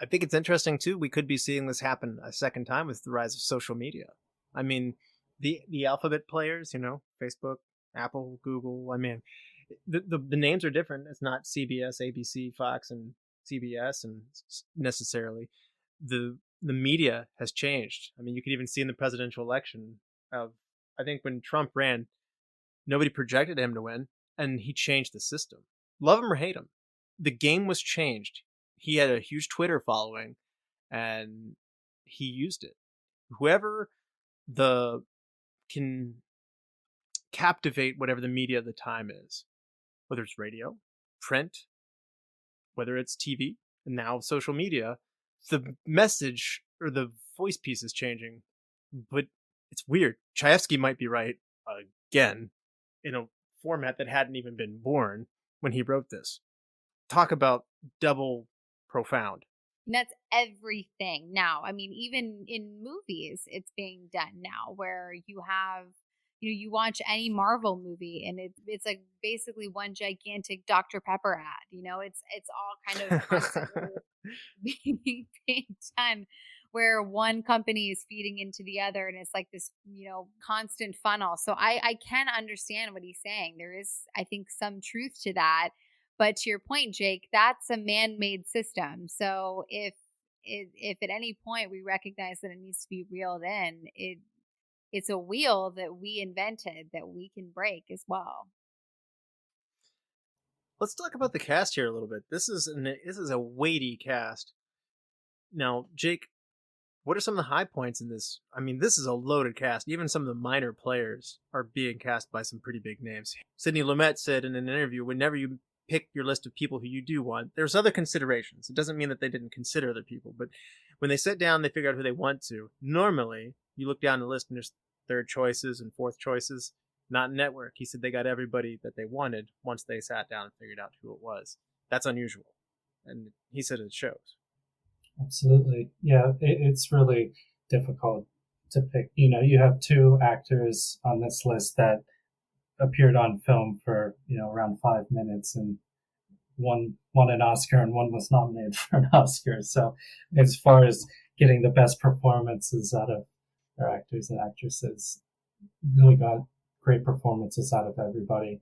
[SPEAKER 2] I think it's interesting, too. We could be seeing this happen a second time with the rise of social media. I mean, the alphabet players, Facebook, Apple, Google, I mean, the names are different. It's not CBS, ABC, Fox, and CBS, and necessarily the media has changed. I mean, you could even see in the presidential election of, I think when Trump ran, nobody projected him to win, and he changed the system. Love him or hate him, the game was changed. He had a huge Twitter following, and he used it. Whoever can captivate whatever the media of the time is, whether it's radio, print, whether it's TV, and now social media, the message or the voice piece is changing. But it's weird. Chayefsky might be right again in a format that hadn't even been born when he wrote this. Talk about double profound.
[SPEAKER 3] And that's everything now. I mean, even in movies, it's being done now, where you have, you watch any Marvel movie and it's like basically one gigantic Dr. Pepper ad. It's all kind of constantly being done, where one company is feeding into the other, and it's like this, constant funnel. So I can understand what he's saying. There is, I think, some truth to that. But to your point, Jake, that's a man-made system. So if at any point we recognize that it needs to be reeled in, it's a wheel that we invented that we can break as well.
[SPEAKER 2] Let's talk about the cast here a little bit. This is a weighty cast. Now, Jake, what are some of the high points in this? I mean, this is a loaded cast. Even some of the minor players are being cast by some pretty big names. Sidney Lumet said in an interview, whenever you pick your list of people who you do want, there's other considerations. It doesn't mean that they didn't consider other people, but when they sit down, they figure out who they want to. Normally, you look down the list and there's third choices and fourth choices. Not in Network. He said they got everybody that they wanted once they sat down and figured out who it was. That's unusual. And he said it shows.
[SPEAKER 4] Absolutely. Yeah, it's really difficult to pick. You have two actors on this list that appeared on film for, around 5 minutes, and one won an Oscar and one was nominated for an Oscar. So as far as getting the best performances out of our actors and actresses, really got great performances out of everybody.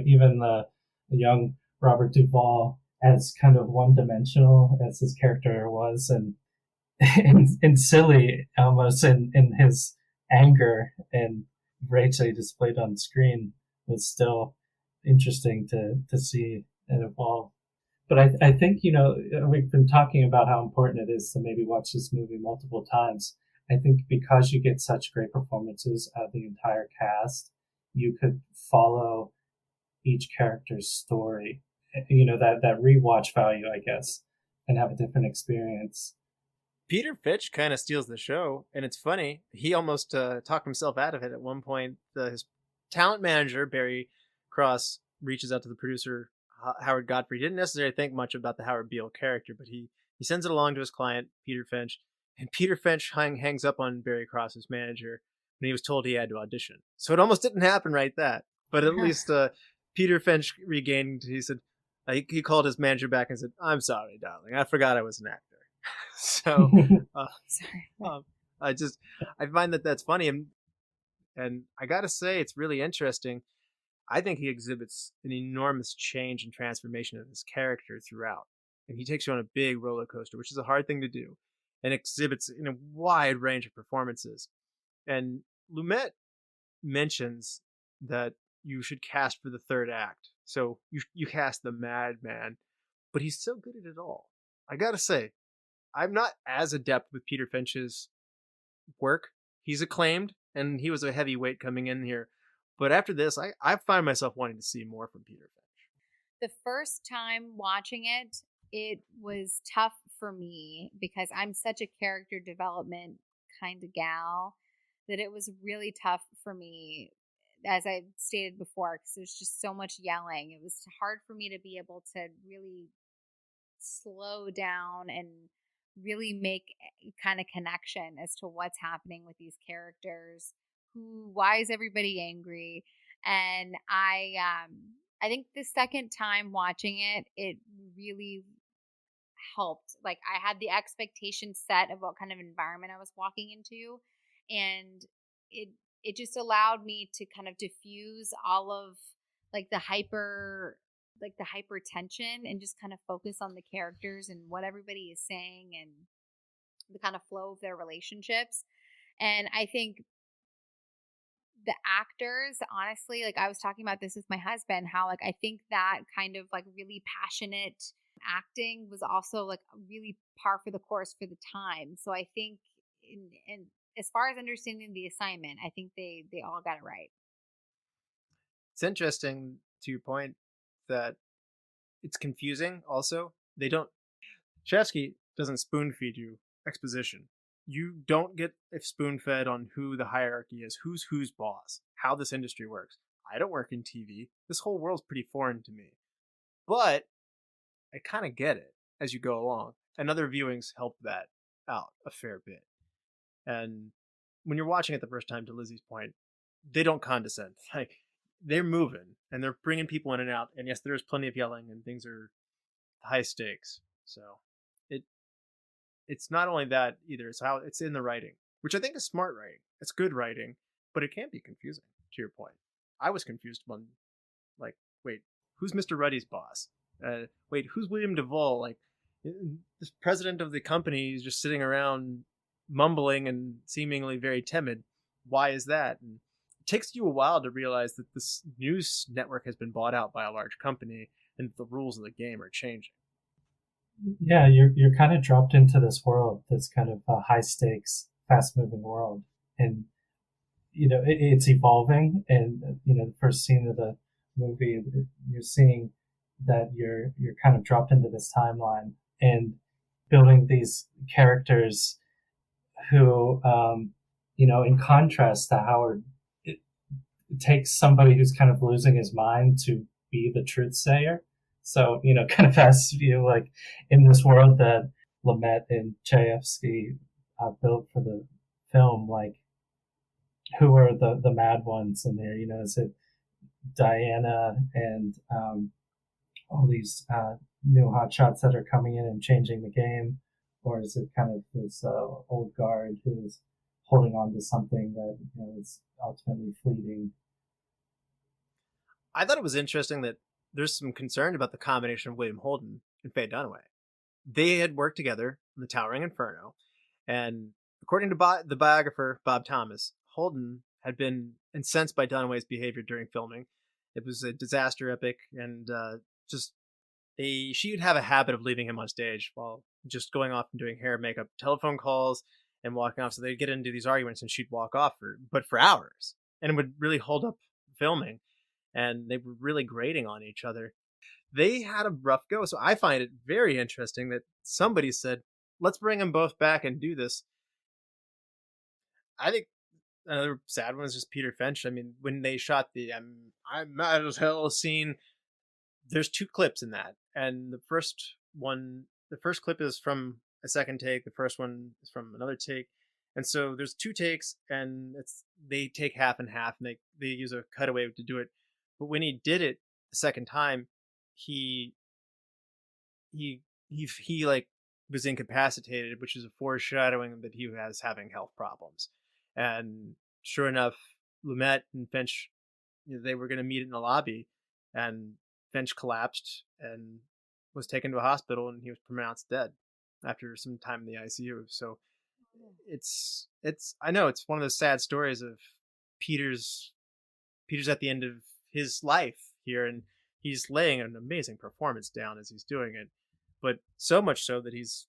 [SPEAKER 4] Even the young Robert Duvall, as kind of one-dimensional as his character was, and silly almost in his anger and rage that he displayed on screen, was still interesting to see and evolve. But I think, we've been talking about how important it is to maybe watch this movie multiple times. I think because you get such great performances out of the entire cast, you could follow each character's story, that rewatch value, I guess, and have a different experience.
[SPEAKER 2] Peter Finch kind of steals the show, and it's funny. He almost talked himself out of it at one point. His talent manager, Barry Cross, reaches out to the producer, Howard Godfrey. He didn't necessarily think much about the Howard Beale character, but he sends it along to his client, Peter Finch, and Peter Finch hangs up on Barry Cross's manager when he was told he had to audition. So it almost didn't happen right that, but at least Peter Finch regained. He said he called his manager back and said, "I'm sorry, darling, I forgot I was an actor." So I find that that's funny, and I gotta say it's really interesting. I think he exhibits an enormous change and transformation of his character throughout, and he takes you on a big roller coaster, which is a hard thing to do, and exhibits in a wide range of performances. And Lumet mentions that you should cast for the third act, so you cast the madman, but he's so good at it all. I gotta say, I'm not as adept with Peter Finch's work. He's acclaimed, and he was a heavyweight coming in here. But after this, I find myself wanting to see more from Peter Finch.
[SPEAKER 3] The first time watching it, it was tough for me because I'm such a character development kind of gal that it was really tough for me, as I stated before, because there's just so much yelling. It was hard for me to be able to really slow down and really make kind of connection as to what's happening with these characters. Why is everybody angry? And I think the second time watching it, it really helped. Like, I had the expectation set of what kind of environment I was walking into, and it just allowed me to kind of diffuse all of the hyper tension and just kind of focus on the characters and what everybody is saying and the kind of flow of their relationships. And I think the actors, honestly, I was talking about this with my husband, how I think that kind of really passionate acting was also really par for the course for the time. So I think in as far as understanding the assignment, I think they all got it right.
[SPEAKER 2] It's interesting to your point that it's confusing also. Chefsky doesn't spoon feed you exposition. You don't get spoon fed on who the hierarchy is, who's boss, how this industry works. I don't work in TV. This whole world's pretty foreign to me. But I kind of get it as you go along. And other viewings help that out a fair bit. And when you're watching it the first time, to Lizzy's point, they don't condescend. They're moving and they're bringing people in and out. And yes, there's plenty of yelling and things are high stakes. So it's not only that either. It's how it's in the writing, which I think is smart writing. It's good writing, but it can be confusing, to your point. I was confused when, wait, who's Mr. Ruddy's boss? Wait, who's William Duvall? This president of the company is just sitting around mumbling and seemingly very timid. Why is that? And it takes you a while to realize that this news network has been bought out by a large company and the rules of the game are changing.
[SPEAKER 4] Yeah, you're kind of dropped into this world that's kind of a high stakes, fast moving world, and it's evolving. And the first scene of the movie, you're seeing that you're kind of dropped into this timeline and building these characters who, in contrast to Howard, it takes somebody who's kind of losing his mind to be the truth sayer. So, kind of asks you, in this world that Lumet and Chayefsky built for the film, who are the mad ones in there? Is it Diana and all these new hotshots that are coming in and changing the game, or is it kind of this old guard who's holding on to something that is ultimately fleeting?
[SPEAKER 2] I thought it was interesting that there's some concern about the combination of William Holden and Faye Dunaway. They had worked together in The Towering Inferno, and according to the biographer Bob Thomas, Holden had been incensed by Dunaway's behavior during filming. It was a disaster epic, and she would have a habit of leaving him on stage while just going off and doing hair, makeup, telephone calls, and walking off. So they'd get into these arguments, and she'd walk off for hours, and it would really hold up filming. And they were really grating on each other. They had a rough go, so I find it very interesting that somebody said, let's bring them both back and do this. I think another sad one is just Peter Finch. I mean, when they shot the I'm mad as hell scene, there's 2 clips in that. And the first clip is from a second take. The first one is from another take. And so there's 2 takes, and they take half and half, and they use a cutaway to do it. But when he did it the second time, he like was incapacitated, which is a foreshadowing that he was having health problems. And sure enough, Lumet and Finch, they were going to meet in the lobby, and Finch collapsed and was taken to a hospital, and he was pronounced dead after some time in the ICU. So it's I know it's one of those sad stories of Peter's at the end of his life here, and he's laying an amazing performance down as he's doing it, but so much so that he's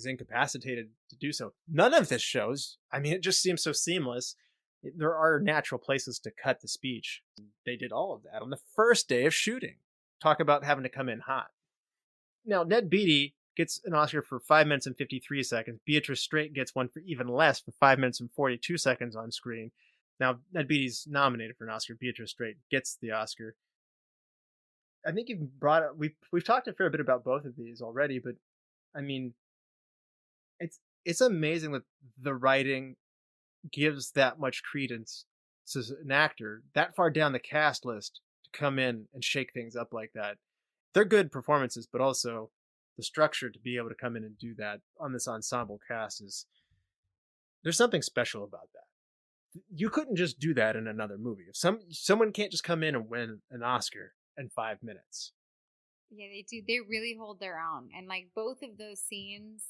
[SPEAKER 2] incapacitated to do so. None of this shows. I mean, it just seems so seamless. There are natural places to cut the speech. They did all of that on the first day of shooting. Talk about having to come in hot. Now, Ned Beatty gets an Oscar for 5 minutes and 53 seconds. Beatrice Straight gets one for even less, for 5 minutes and 42 seconds on screen. Now, Ned Beatty's nominated for an Oscar. Beatrice Straight gets the Oscar. I think you've brought up, we've talked a fair bit about both of these already, but I mean, it's amazing that the writing gives that much credence to an actor that far down the cast list to come in and shake things up like that. They're good performances, but also the structure to be able to come in and do that on this ensemble cast there's something special about that. You couldn't just do that in another movie. If someone can't just come in and win an Oscar in 5 minutes.
[SPEAKER 3] Yeah, they do. They really hold their own. And like both of those scenes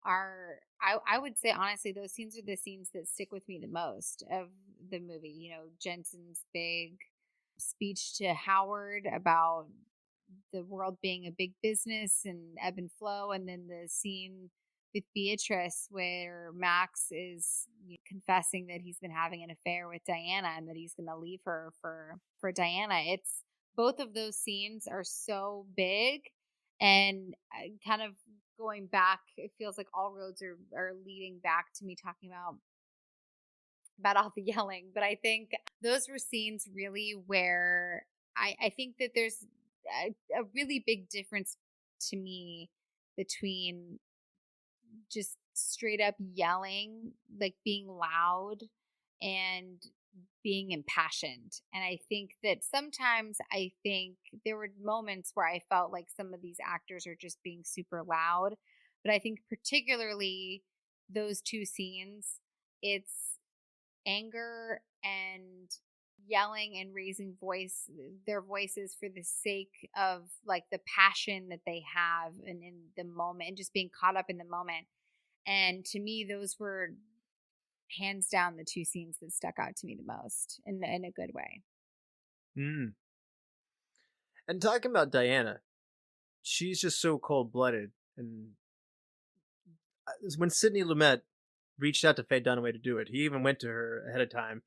[SPEAKER 3] are, I would say honestly, those scenes are the scenes that stick with me the most of the movie. Jensen's big speech to Howard about the world being a big business and ebb and flow, and then the scene with Beatrice where Max is confessing that he's been having an affair with Diana and that he's going to leave her for Diana. It's both of those scenes are so big, and kind of going back, it feels like all roads are leading back to me talking about all the yelling. But I think those were scenes really where I think that there's a really big difference to me between just straight up yelling, like being loud, and being impassioned. And I think that sometimes there were moments where I felt like some of these actors are just being super loud. But I think particularly those 2 scenes, it's anger and yelling and raising their voices for the sake of like the passion that they have and in the moment and just being caught up in the moment. And to me, those were hands down the 2 scenes that stuck out to me the most in a good way.
[SPEAKER 2] And talking about Diana, she's just so cold-blooded. And when Sidney Lumet reached out to Faye Dunaway to do it, he even went to her ahead of time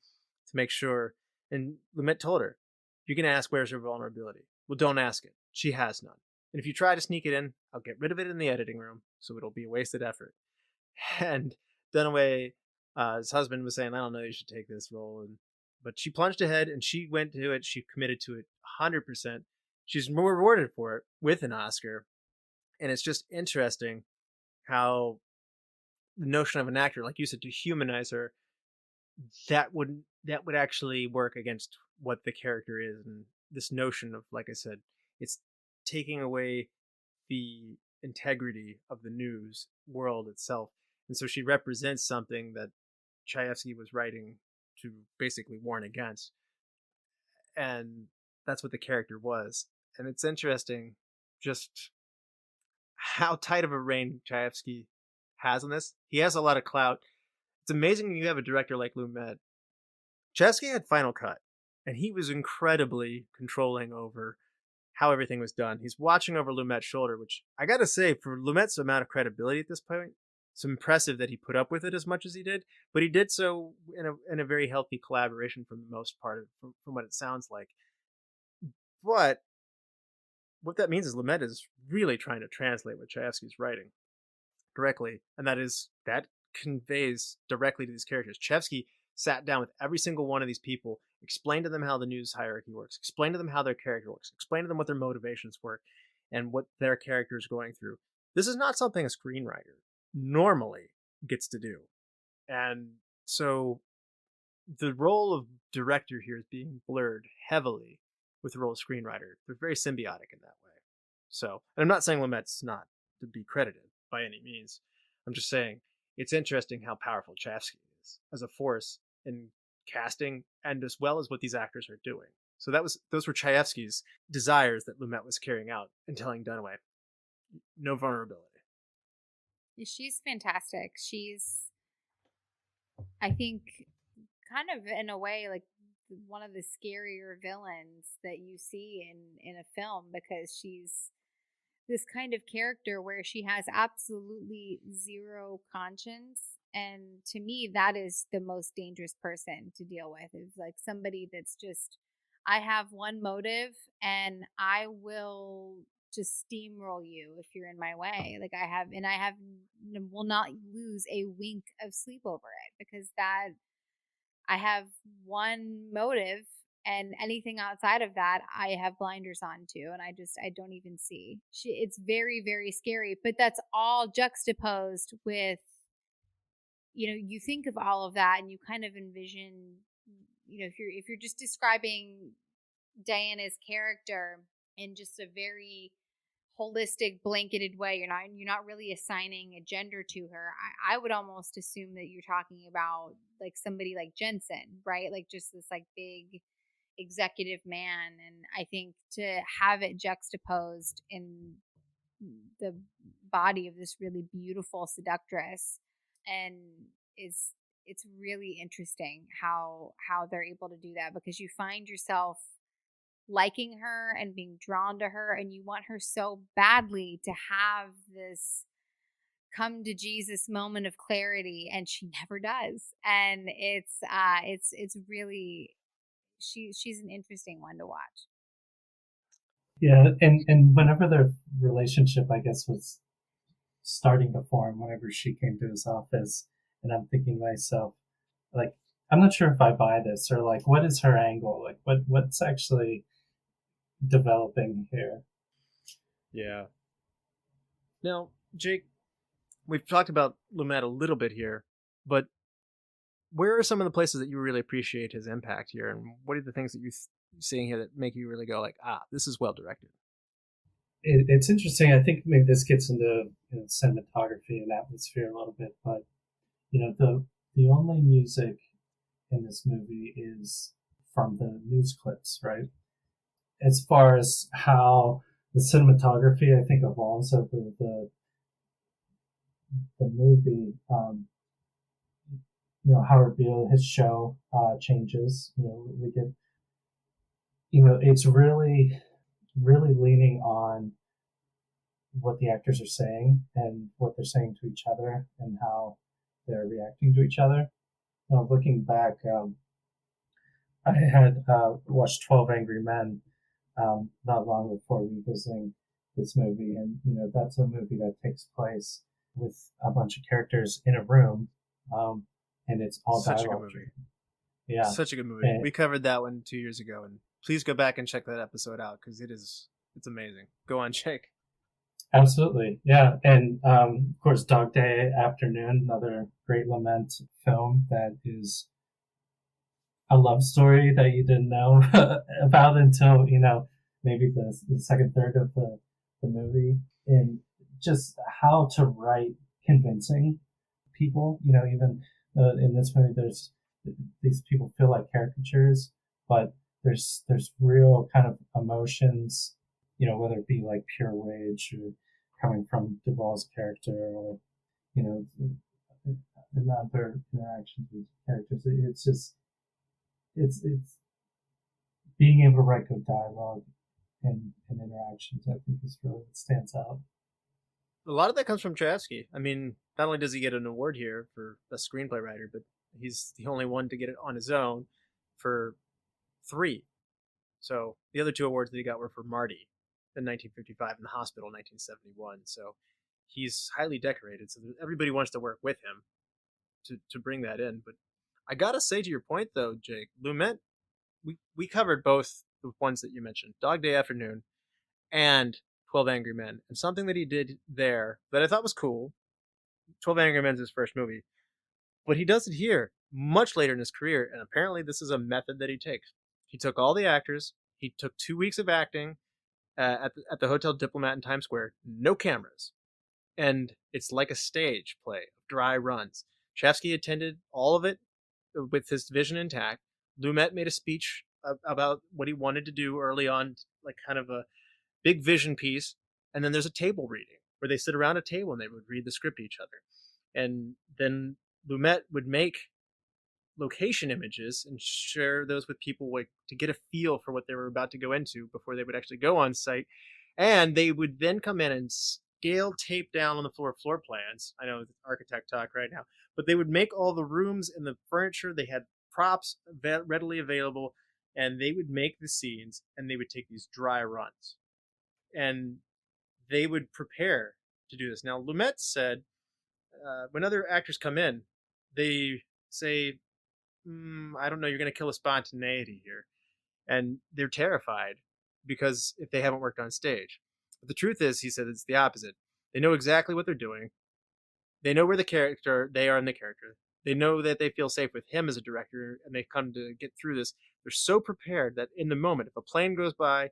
[SPEAKER 2] to make sure. And Lumet told her, "You can ask where's her vulnerability. Well, don't ask it. She has none. And if you try to sneak it in, I'll get rid of it in the editing room, so it'll be a wasted effort." And Dunaway, his husband, was saying, "I don't know, you should take this role." But she plunged ahead, and she went to it. She committed to it 100%. She's more rewarded for it with an Oscar. And it's just interesting how the notion of an actor, like you said, to humanize her, that would actually work against what the character is. And this notion of, like I said, it's taking away the integrity of the news world itself. And so she represents something that Chayefsky was writing to basically warn against. And that's what the character was. And it's interesting just how tight of a rein Chayefsky has on this. He has a lot of clout. It's amazing when you have a director like Lumet. Chayefsky had Final Cut, and he was incredibly controlling over how everything was done. He's watching over Lumet's shoulder, which I gotta say, for Lumet's amount of credibility at this point, it's impressive that he put up with it as much as he did, but he did so in a very healthy collaboration for the most part, from what it sounds like. But what that means is Lumet is really trying to translate what Chayefsky's writing directly, and that conveys directly to these characters. Chayefsky sat down with every single one of these people, explained to them how the news hierarchy works, explained to them how their character works, explained to them what their motivations were, and what their character is going through. This is not something a screenwriter normally gets to do. And so the role of director here is being blurred heavily with the role of screenwriter. They're very symbiotic in that way. So, and I'm not saying Lumet's not to be credited by any means. I'm just saying it's interesting how powerful Chayefsky is as a force in casting, and as well as what these actors are doing. So those were Chayefsky's desires that Lumet was carrying out and telling Dunaway, no vulnerability.
[SPEAKER 3] She's fantastic. She's, I think, kind of in a way like one of the scarier villains that you see in a film, because she's this kind of character where she has absolutely zero conscience. And to me, that is the most dangerous person to deal with. It's like somebody that's just, I have one motive and I will just steamroll you if you're in my way. Like I will not lose a wink of sleep over it, because that I have one motive, and anything outside of that I have blinders on to, and I don't even see. It's very, very scary, but that's all juxtaposed with, you think of all of that and you kind of envision, if you're just describing Diana's character in just a very holistic, blanketed way, you're not really assigning a gender to her. I would almost assume that you're talking about like somebody like Jensen, right? Like just this like big executive man. And I think to have it juxtaposed in the body of this really beautiful seductress, and it's really interesting how they're able to do that, because you find yourself liking her and being drawn to her, and you want her so badly to have this come to Jesus moment of clarity, and she never does. And it's really, she's an interesting one to watch.
[SPEAKER 4] Yeah, and whenever their relationship, I guess, was starting to form, whenever she came to his office, and I'm thinking to myself, like, I'm not sure if I buy this, or like, what is her angle? Like, what's actually developing here?
[SPEAKER 2] Yeah. Now, Jake, we've talked about Lumet a little bit here, but where are some of the places that you really appreciate his impact here, and what are the things that you're seeing here that make you really go like, this is well directed?
[SPEAKER 4] It's interesting. I think maybe this gets into cinematography and atmosphere a little bit, but the only music in this movie is from the news clips, right? As far as how the cinematography, I think, evolves over the movie, Howard Beale, his show changes. We get, it's really, really leaning on what the actors are saying and what they're saying to each other and how they're reacting to each other. Looking back, I had watched 12 Angry Men not long before revisiting this movie, and that's a movie that takes place with a bunch of characters in a room, and it's all
[SPEAKER 2] such
[SPEAKER 4] dialogue.
[SPEAKER 2] A good movie.
[SPEAKER 4] Yeah,
[SPEAKER 2] such a good movie. We covered that one 2 years ago, and please go back and check that episode out, because it's amazing. Go on, Jake.
[SPEAKER 4] Absolutely, yeah. And of course, Dog Day Afternoon, another great Lumet film that is a love story that you didn't know about until maybe the second third of the movie, in just how to write convincing people. Even in this movie, there's these people feel like caricatures, but there's real kind of emotions, whether it be like pure rage or coming from Duvall's character, or and other interactions with characters. It's just it's being able to write good dialogue and interactions. I think is really what stands out.
[SPEAKER 2] A lot of that comes from Chayefsky. I mean, not only does he get an award here for best screenplay writer, but he's the only one to get it on his own for 3. So the other 2 awards that he got were for Marty in 1955 and The Hospital in 1971. So he's highly decorated. So everybody wants to work with him to bring that in. But I gotta say, to your point though, Jake, Lumet, we covered both the ones that you mentioned, Dog Day Afternoon and 12 Angry Men. And something that he did there that I thought was cool, 12 Angry Men is his first movie, but he does it here much later in his career, and apparently this is a method that he takes. He took all the actors, he took 2 weeks of acting at the Hotel Diplomat in Times Square, no cameras, and it's like a stage play of dry runs. Chayefsky attended all of it with his vision intact. Lumet made a speech about what he wanted to do early on, like kind of a big vision piece, and then there's a table reading where they sit around a table and they would read the script to each other. And then Lumet would make location images and share those with people, like to get a feel for what they were about to go into before they would actually go on site. And they would then come in and scale tape down on the floor plans. I know it's architect talk right now, but they would make all the rooms and the furniture. They had props readily available, and they would make the scenes, and they would take these dry runs, and they would prepare to do this. Now, Lumet said when other actors come in, they say, I don't know, you're going to kill the spontaneity here. And they're terrified because if they haven't worked on stage. But the truth is, he said, it's the opposite. They know exactly what they're doing. They know where they are in the character. They know that they feel safe with him as a director, and they come to get through this. They're so prepared that in the moment, if a plane goes by,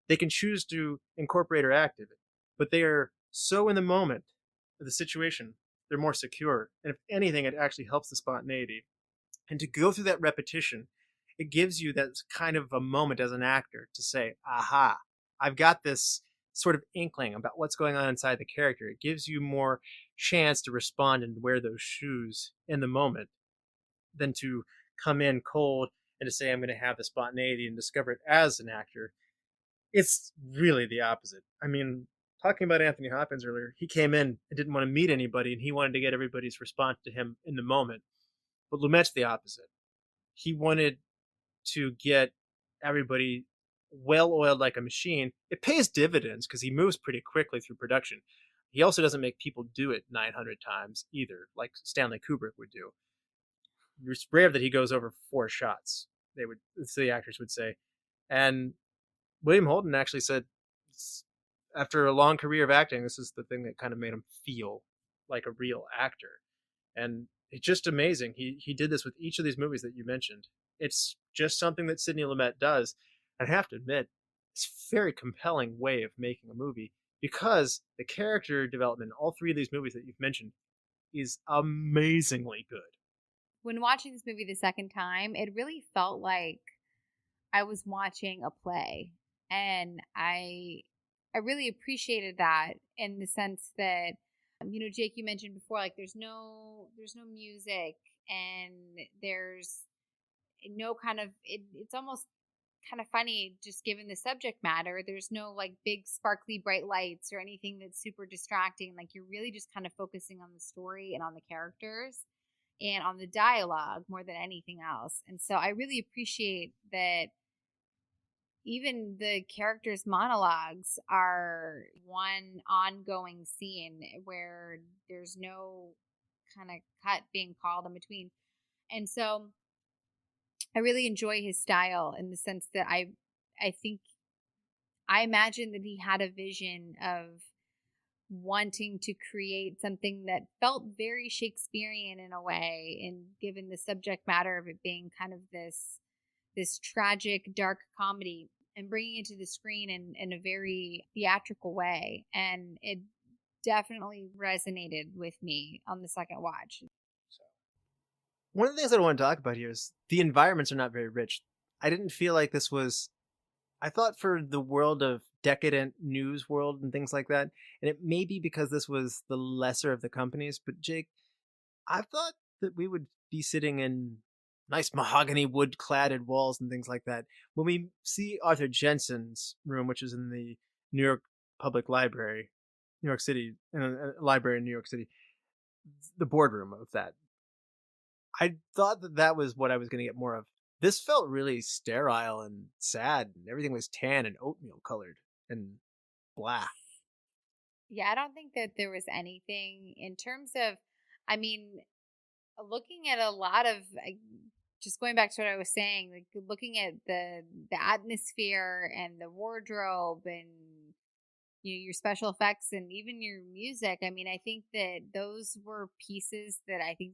[SPEAKER 2] they can choose to incorporate or activate it. But they are so in the moment of the situation, they're more secure. And if anything, it actually helps the spontaneity. And to go through that repetition, it gives you that kind of a moment as an actor to say, aha, I've got this sort of inkling about what's going on inside the character. It gives you more chance to respond and wear those shoes in the moment than to come in cold and to say, I'm going to have the spontaneity and discover it as an actor. It's really the opposite. I mean, talking about Anthony Hopkins earlier, he came in and didn't want to meet anybody, and he wanted to get everybody's response to him in the moment. But Lumet's the opposite. He wanted to get everybody well-oiled like a machine. It pays dividends because he moves pretty quickly through production. He also doesn't make people do it 900 times either, like Stanley Kubrick would do. It's rare that he goes over 4 shots, the actors would say. And William Holden actually said, after a long career of acting, this is the thing that kind of made him feel like a real actor. And it's just amazing. He did this with each of these movies that you mentioned. It's just something that Sidney Lumet does. I have to admit, it's a very compelling way of making a movie because the character development in all 3 of these movies that you've mentioned is amazingly good.
[SPEAKER 3] When watching this movie the second time, it really felt like I was watching a play. And I really appreciated that in the sense that, Jake, you mentioned before, like there's no music and there's no kind of, it's almost kind of funny just given the subject matter. There's no like big sparkly bright lights or anything that's super distracting. Like you're really just kind of focusing on the story and on the characters and on the dialogue more than anything else. And so I really appreciate that even the characters' monologues are one ongoing scene where there's no kind of cut being called in between. And so I really enjoy his style in the sense that I imagine that he had a vision of wanting to create something that felt very Shakespearean in a way, and given the subject matter of it being kind of this tragic, dark comedy. and bringing it to the screen in a very theatrical way. And it definitely resonated with me on the second watch.
[SPEAKER 2] One of the things I want to talk about here is the environments are not very rich. I didn't feel like this was... I thought for the world of decadent news world and things like that, and it may be because this was the lesser of the companies, but Jake, I thought that we would be sitting in nice mahogany wood-cladded walls and things like that. When we see Arthur Jensen's room, which is in the New York Public Library, New York City, in a library in New York City, the boardroom of that, I thought that that was what I was going to get more of. This felt really sterile and sad, and everything was tan and oatmeal colored and blah.
[SPEAKER 3] Yeah, I don't think that there was anything in terms of, I mean, looking at a lot of, just going back to what I was saying, like looking at the atmosphere and the wardrobe and your special effects and even your music. I mean, I think that those were pieces that I think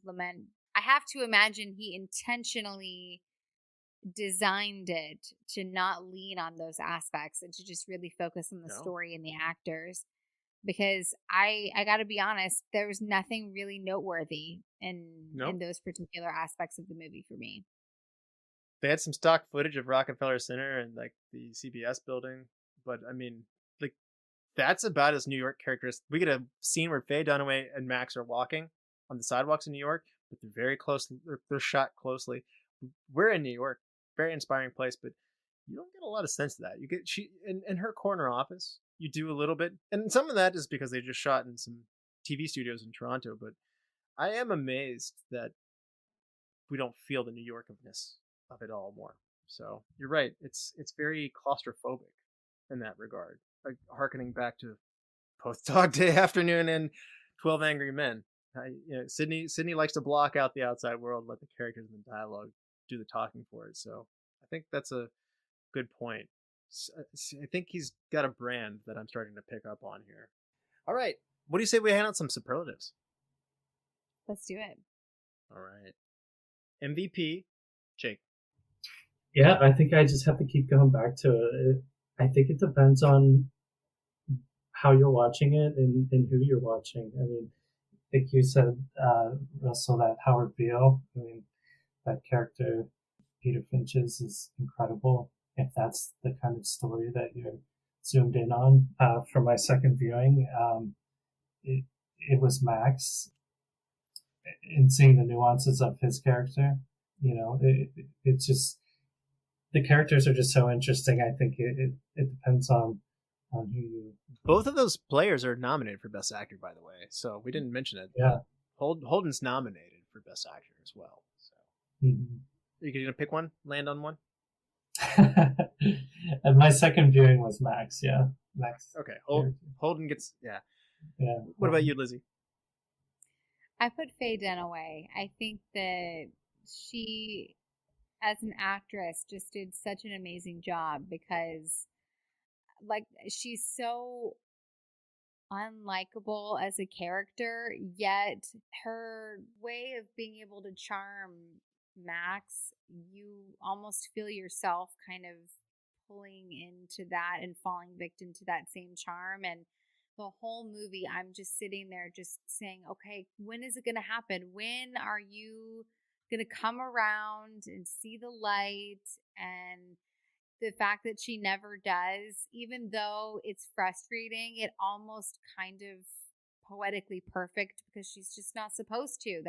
[SPEAKER 3] I have to imagine he intentionally designed it to not lean on those aspects and to just really focus on the story and the actors, because I gotta be honest, there was nothing really noteworthy in those particular aspects of the movie for me.
[SPEAKER 2] They had some stock footage of Rockefeller Center and like the CBS building, but I mean, like, that's about as New York characteristic. We get a scene where Faye Dunaway and Max are walking on the sidewalks in New York, but they're very close. They're shot closely. We're in New York. Very inspiring place, but you don't get a lot of sense of that. You get she in her corner office, you do a little bit, and some of that is because they just shot in some TV studios in Toronto, but I am amazed that we don't feel the New York-ness of it all more. So you're right, it's very claustrophobic in that regard, like harkening back to Post Dog Day Afternoon and 12 Angry Men. Sydney likes to block out the outside world, let the characters in the dialogue do the talking for it. So I think that's a good point. I think he's got a brand that I'm starting to pick up on here. All right, what do you say we hand out some superlatives?
[SPEAKER 3] Let's do it.
[SPEAKER 2] All right, MVP, Jake.
[SPEAKER 4] Yeah, I think I just have to keep going back to it. I think it depends on how you're watching it and who you're watching. I mean, like you said, Russell, that Howard Beale, I mean, that character, Peter Finch's, is incredible. If that's the kind of story that you're zoomed in on. For my second viewing, it was Max. In seeing the nuances of his character, it's just, the characters are just so interesting. I think it depends on who you...
[SPEAKER 2] Both of those players are nominated for Best Actor, by the way, so we didn't mention it.
[SPEAKER 4] Yeah.
[SPEAKER 2] Holden's nominated for Best Actor as well.
[SPEAKER 4] Mm-hmm.
[SPEAKER 2] Are you going to pick one? Land on one?
[SPEAKER 4] And my second viewing was Max, yeah. Max.
[SPEAKER 2] Okay, Holden gets, yeah. What about you, Lizzy?
[SPEAKER 3] I put Faye Dunaway. I think that she, as an actress, just did such an amazing job because, like, she's so unlikable as a character, yet her way of being able to charm Max, you almost feel yourself kind of pulling into that and falling victim to that same charm. And the whole movie, I'm just sitting there just saying, okay, when is it going to happen? When are you going to come around and see the light? And the fact that she never does, even though it's frustrating, it almost kind of poetically perfect because she's just not supposed to.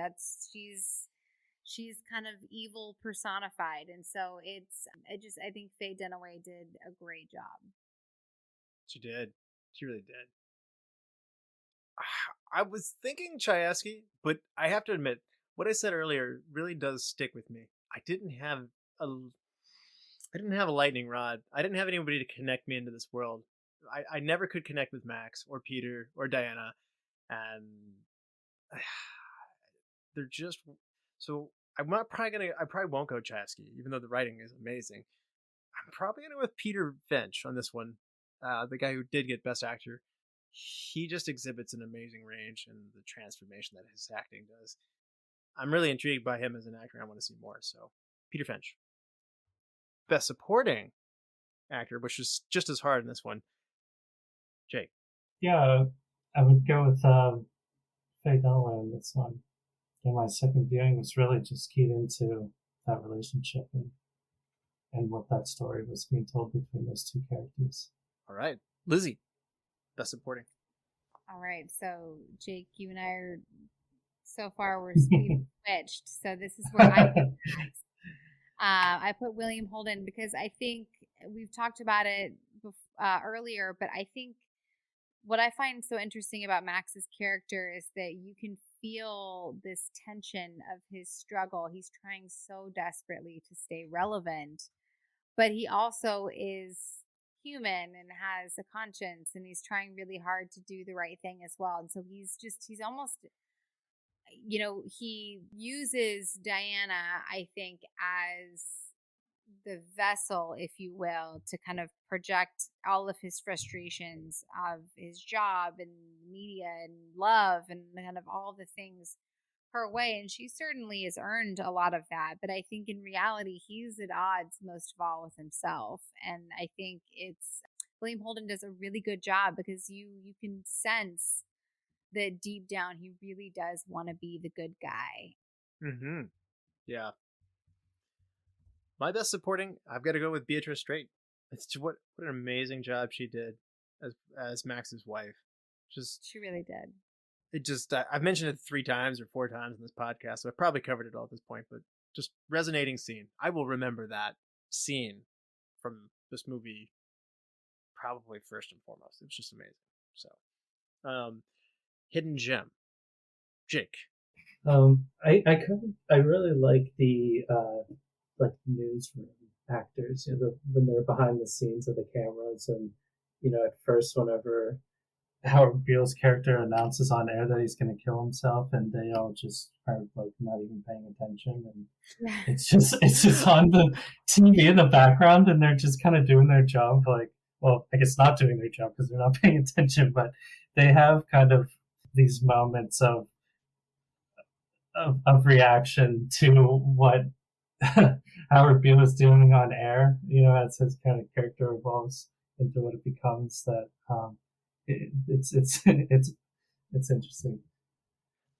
[SPEAKER 3] She's kind of evil personified. And so I think Faye Dunaway did a great job.
[SPEAKER 2] She did. She really did. I was thinking Chayefsky, but I have to admit, what I said earlier really does stick with me. I didn't have a lightning rod. I didn't have anybody to connect me into this world. I never could connect with Max or Peter or Diana, and they're just so. I probably won't go Chayefsky, even though the writing is amazing. I'm probably gonna go with Peter Finch on this one, the guy who did get Best Actor. He just exhibits an amazing range and the transformation that his acting does. I'm really intrigued by him as an actor. I want to see more. So, Peter Finch. Best Supporting actor, which is just as hard in this one. Jake.
[SPEAKER 4] Yeah, I would go with Faye Dunaway on this one. And my second viewing was really just keyed into that relationship and what that story was being told between those two characters.
[SPEAKER 2] All right. Lizzy, best supporting.
[SPEAKER 3] All right. So, Jake, you and I are so far we've switched. So this is where I put next. I put William Holden because I think we've talked about it earlier, but I think what I find so interesting about Max's character is that you can feel this tension of his struggle. He's trying so desperately to stay relevant, but he also is human and has a conscience, and he's trying really hard to do the right thing as well. And so he's almost, he uses Diana, I think, as the vessel, if you will, to kind of project all of his frustrations of his job and media and love and kind of all the things her way. And she certainly has earned a lot of that. But I think in reality, he's at odds most of all with himself. And I think William Holden does a really good job because you can sense that deep down he really does want to be the good guy.
[SPEAKER 2] Mm-hmm. Yeah. My best supporting, I've got to go with Beatrice Straight. It's just, what an amazing job she did as Max's wife.
[SPEAKER 3] She really did.
[SPEAKER 2] It just, I've mentioned it 3 times or 4 times in this podcast, so I've probably covered it all at this point, but just resonating scene. I will remember that scene from this movie probably first and foremost. It was just amazing. So, hidden gem. Jake.
[SPEAKER 4] I really like the newsroom actors, when they're behind the scenes of the cameras, and at first whenever Howard Beale's character announces on air that he's going to kill himself, and they all just are not even paying attention, and it's just on the TV in the background, and they're just kind of doing their job, I guess not doing their job because they're not paying attention, but they have kind of these moments of reaction to what Howard Beale is doing on air, as his kind of character evolves into what it becomes. That it's interesting.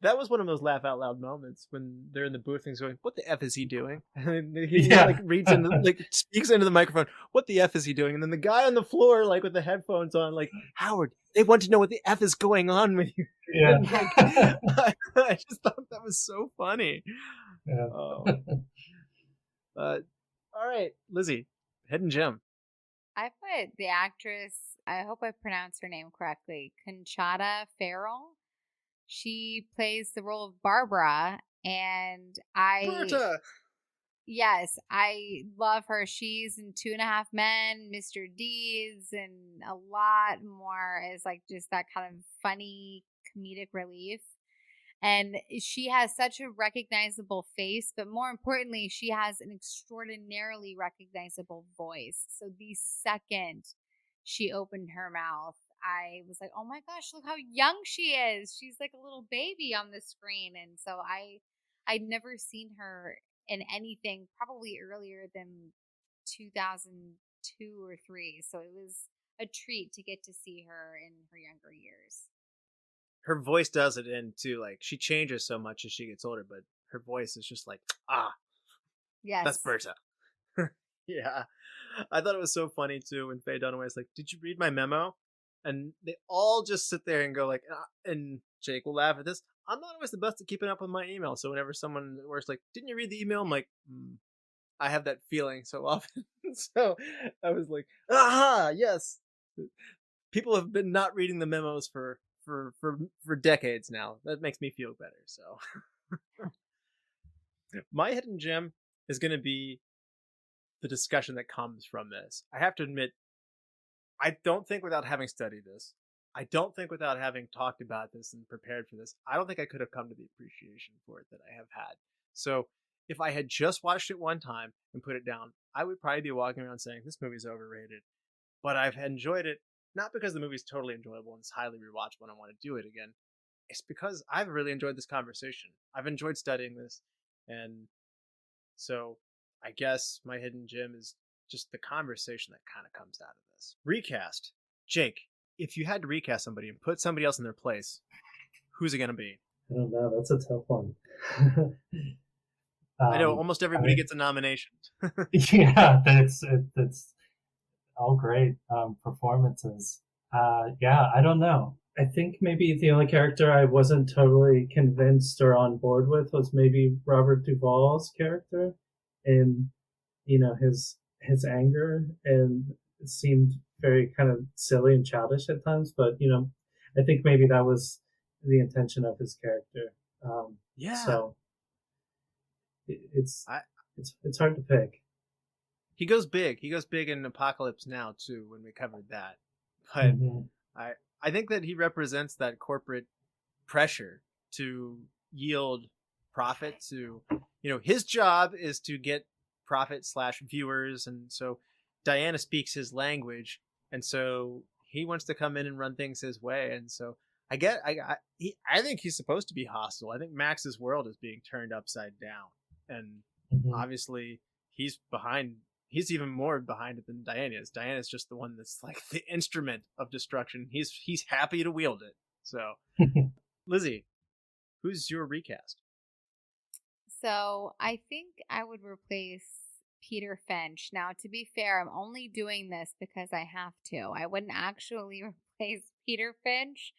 [SPEAKER 2] That was one of those laugh out loud moments when they're in the booth and he's going, "What the f is he doing?" And he reads into speaks into the microphone, "What the f is he doing?" And then the guy on the floor, with the headphones on, "Howard, they want to know what the f is going on with you."
[SPEAKER 4] Yeah,
[SPEAKER 2] I just thought that was so funny.
[SPEAKER 4] Yeah.
[SPEAKER 2] Oh. All right, Lizzy, hidden gem.
[SPEAKER 3] I put the actress, I hope I pronounced her name correctly, Conchata Ferrell. She plays the role of Barbara, and yes, I love her. She's in 2.5 Men, Mr. Deeds, and a lot more as just that kind of funny comedic relief. And she has such a recognizable face, but more importantly, she has an extraordinarily recognizable voice. So the second she opened her mouth, I was like, oh my gosh, look how young she is. She's like a little baby on the screen. And so I'd never seen her in anything probably earlier than 2002 or 3. So it was a treat to get to see her in her younger years.
[SPEAKER 2] Her voice does it in too. She changes so much as she gets older, but her voice is just
[SPEAKER 3] yes,
[SPEAKER 2] that's Berta. Yeah. I thought it was so funny too when Faye Dunaway is like, "Did you read my memo?" And they all just sit there and go and Jake will laugh at this. I'm not always the best at keeping up with my email. So whenever someone works "Didn't you read the email?" I'm like, I have that feeling so often. So I was like, aha, yes. People have been not reading the memos for decades now. That makes me feel better. So my hidden gem is going to be the discussion that comes from this. I have to admit, I don't think without having studied this, I don't think without having talked about this and prepared for this, I don't think I could have come to the appreciation for it that I have had. So if I had just watched it one time and put it down, I would probably be walking around saying this movie's overrated. But I've enjoyed it, not because the movie's totally enjoyable and it's highly rewatchable and I want to do it again. It's because I've really enjoyed this conversation. I've enjoyed studying this. And so I guess my hidden gem is just the conversation that kind of comes out of this. Recast. Jake, if you had to recast somebody and put somebody else in their place, who's it going to be?
[SPEAKER 4] I don't know. That's a tough one.
[SPEAKER 2] I know almost everybody gets a nomination.
[SPEAKER 4] Yeah, that's all great performances. Yeah, I don't know. I think maybe the only character I wasn't totally convinced or on board with was maybe Robert Duvall's character, and his anger, and it seemed very kind of silly and childish at times. But I think maybe that was the intention of his character.
[SPEAKER 2] Yeah.
[SPEAKER 4] So it's hard to pick.
[SPEAKER 2] He goes big. He goes big in Apocalypse Now too, when we covered that. But I think that he represents that corporate pressure to yield profit. To his job is to get profit / viewers, and so Diana speaks his language, and so he wants to come in and run things his way. And so I think he's supposed to be hostile. I think Max's world is being turned upside down, and obviously he's behind. He's even more behind it than Diana is. Diana's just the one that's like the instrument of destruction. He's happy to wield it. So, Lizzy, who's your recast?
[SPEAKER 3] So I think I would replace Peter Finch. Now, to be fair, I'm only doing this because I have to. I wouldn't actually replace Peter Finch.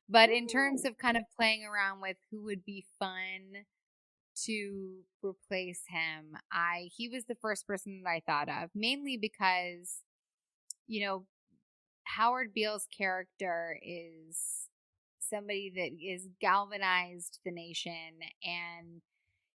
[SPEAKER 3] But in terms of kind of playing around with who would be fun to replace him, he was the first person that I thought of, mainly because, Howard Beale's character is somebody that is galvanized the nation, and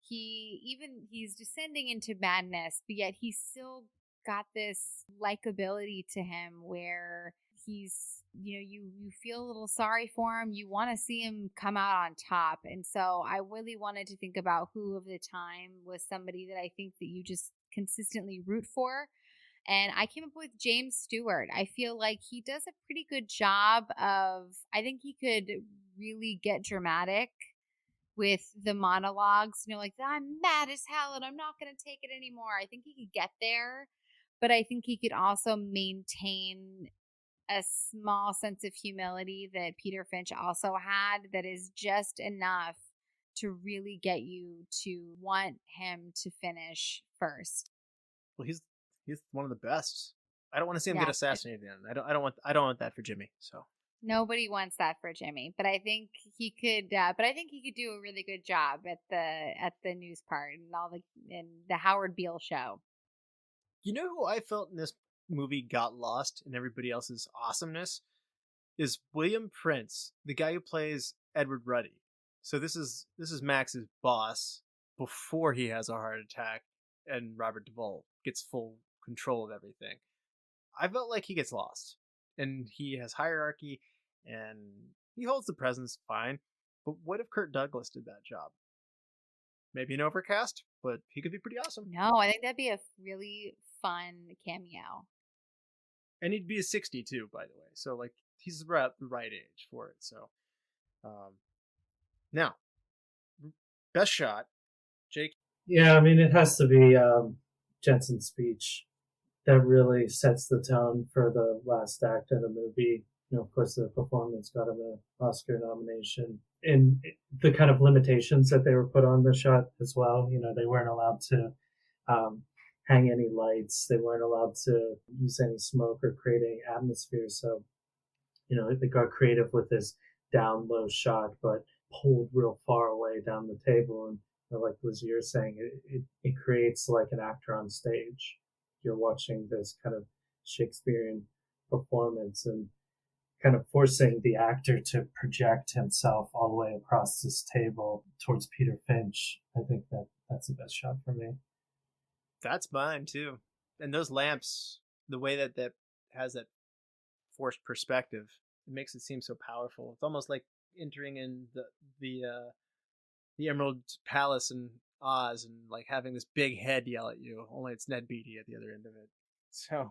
[SPEAKER 3] he's descending into madness, but yet he's still got this likability to him where he's, you feel a little sorry for him. You want to see him come out on top. And so I really wanted to think about who of the time was somebody that I think that you just consistently root for. And I came up with James Stewart. I feel like he does a pretty good job of, I think he could really get dramatic with the monologues, like, I'm mad as hell and I'm not going to take it anymore. I think he could get there, but I think he could also maintain a small sense of humility that Peter Finch also had, that is just enough to really get you to want him to finish first.
[SPEAKER 2] Well, he's one of the best. I don't want to see him get assassinated. I don't want that for Jimmy. So
[SPEAKER 3] nobody wants that for Jimmy, but I think he could. But I think he could do a really good job at the news part and in the Howard Beale show.
[SPEAKER 2] You know who I felt in this movie got lost in everybody else's awesomeness is William Prince, the guy who plays Edward Ruddy. So this is Max's boss before he has a heart attack and Robert Duvall gets full control of everything. I felt like he gets lost, and he has hierarchy and he holds the presence fine, but what if Kirk Douglas did that job? Maybe an overcast, but he could be pretty awesome.
[SPEAKER 3] No, I think that'd be a really fun cameo.
[SPEAKER 2] And he'd be a 60 too, by the way. So like he's the right age for it. So now, best shot, Jake.
[SPEAKER 4] Yeah, I mean, it has to be Jensen's speech. That really sets the tone for the last act of the movie. Of course, the performance got him an Oscar nomination. And the kind of limitations that they were put on the shot as well. They weren't allowed to hang any lights. They weren't allowed to use any smoke or create any atmosphere. So, they got creative with this down low shot, but pulled real far away down the table. And like Lizzy, you're saying, it creates like an actor on stage. You're watching this kind of Shakespearean performance and kind of forcing the actor to project himself all the way across this table towards Peter Finch. I think that's the best shot for me.
[SPEAKER 2] That's mine too. And those lamps, the way that has that forced perspective, it makes it seem so powerful. It's almost like entering in the Emerald Palace in Oz and like having this big head yell at you. Only it's Ned Beatty at the other end of it. So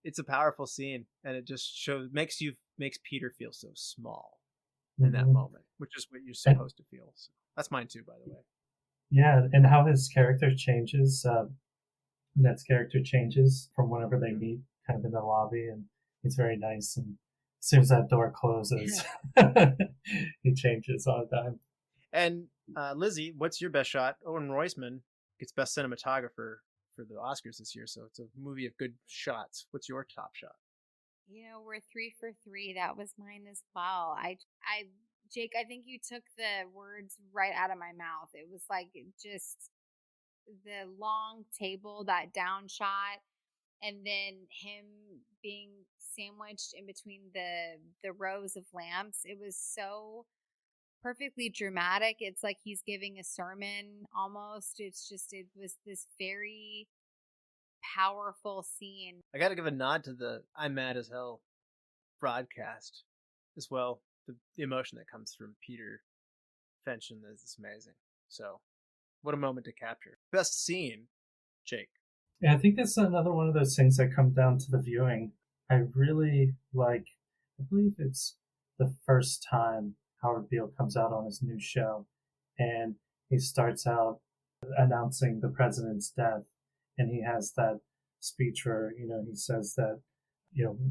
[SPEAKER 2] it's a powerful scene, and it just makes Peter feel so small in that moment, which is what you're supposed to feel. So that's mine too, by the way.
[SPEAKER 4] Yeah, and how his character changes Ned's character changes from whenever they meet, kind of in the lobby, and he's very nice. And as soon as that door closes, he changes all the time.
[SPEAKER 2] And Lizzy, what's your best shot? Owen Roisman gets best cinematographer for the Oscars this year, so it's a movie of good shots. What's your top shot?
[SPEAKER 3] We're 3 for 3. That was mine as well. Jake, I think you took the words right out of my mouth. It was like just the long table, that down shot, and then him being sandwiched in between the rows of lamps. It was so perfectly dramatic. It's like he's giving a sermon almost. It was this very powerful scene.
[SPEAKER 2] I got to give a nod to the I'm Mad as Hell broadcast as well. The emotion that comes from Peter Finch in this is amazing. So, what a moment to capture. Best scene, Jake.
[SPEAKER 4] Yeah, I think that's another one of those things that come down to the viewing. I really like, I believe it's the first time Howard Beale comes out on his new show, and he starts out announcing the president's death, and he has that speech where, he says that,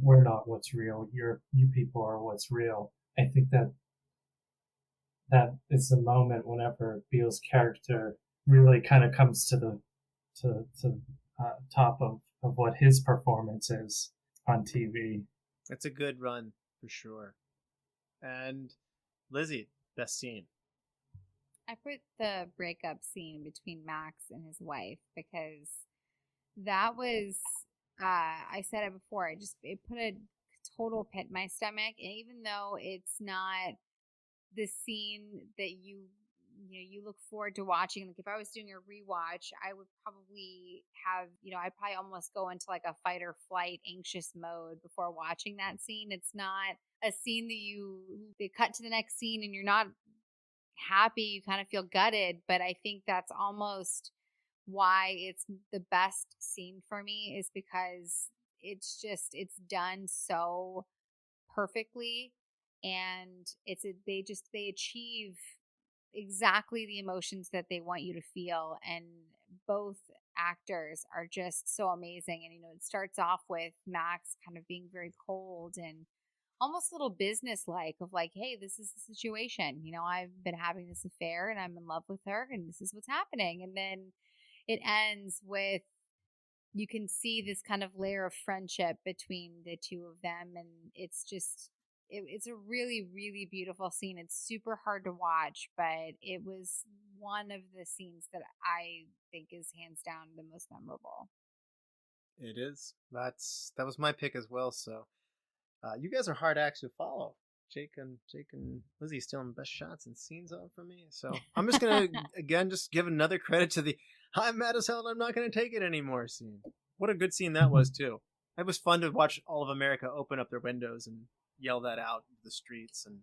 [SPEAKER 4] we're not what's real, you people are what's real. I think that is the moment whenever Beale's character really kind of comes to the top of what his performance is on TV.
[SPEAKER 2] It's a good run for sure. And Lizzy, best scene.
[SPEAKER 3] I put the breakup scene between Max and his wife because that was, I said it before, it put a total pit in my stomach. And even though it's not the scene that you look forward to watching, like if I was doing a rewatch, I would probably have, I'd probably almost go into like a fight or flight anxious mode before watching that scene. It's not a scene that they cut to the next scene and you're not happy, you kind of feel gutted, but I think that's almost why it's the best scene for me, is because it's done so perfectly, and they achieve exactly the emotions that they want you to feel, and both actors are just so amazing. And it starts off with Max kind of being very cold and almost a little business-like, of like, hey, this is the situation. I've been having this affair and I'm in love with her and this is what's happening. And then it ends with, you can see this kind of layer of friendship between the two of them. And it's just, it's a really, really beautiful scene. It's super hard to watch, but it was one of the scenes that I think is hands down the most memorable.
[SPEAKER 2] It is. That was my pick as well. So you guys are hard acts to follow. Jake and Lizzy stealing best shots and scenes out for me. So I'm just gonna again just give another credit to the I'm mad as hell and I'm not gonna take it anymore scene. What a good scene that was too. It was fun to watch all of America open up their windows and yell that out in the streets. And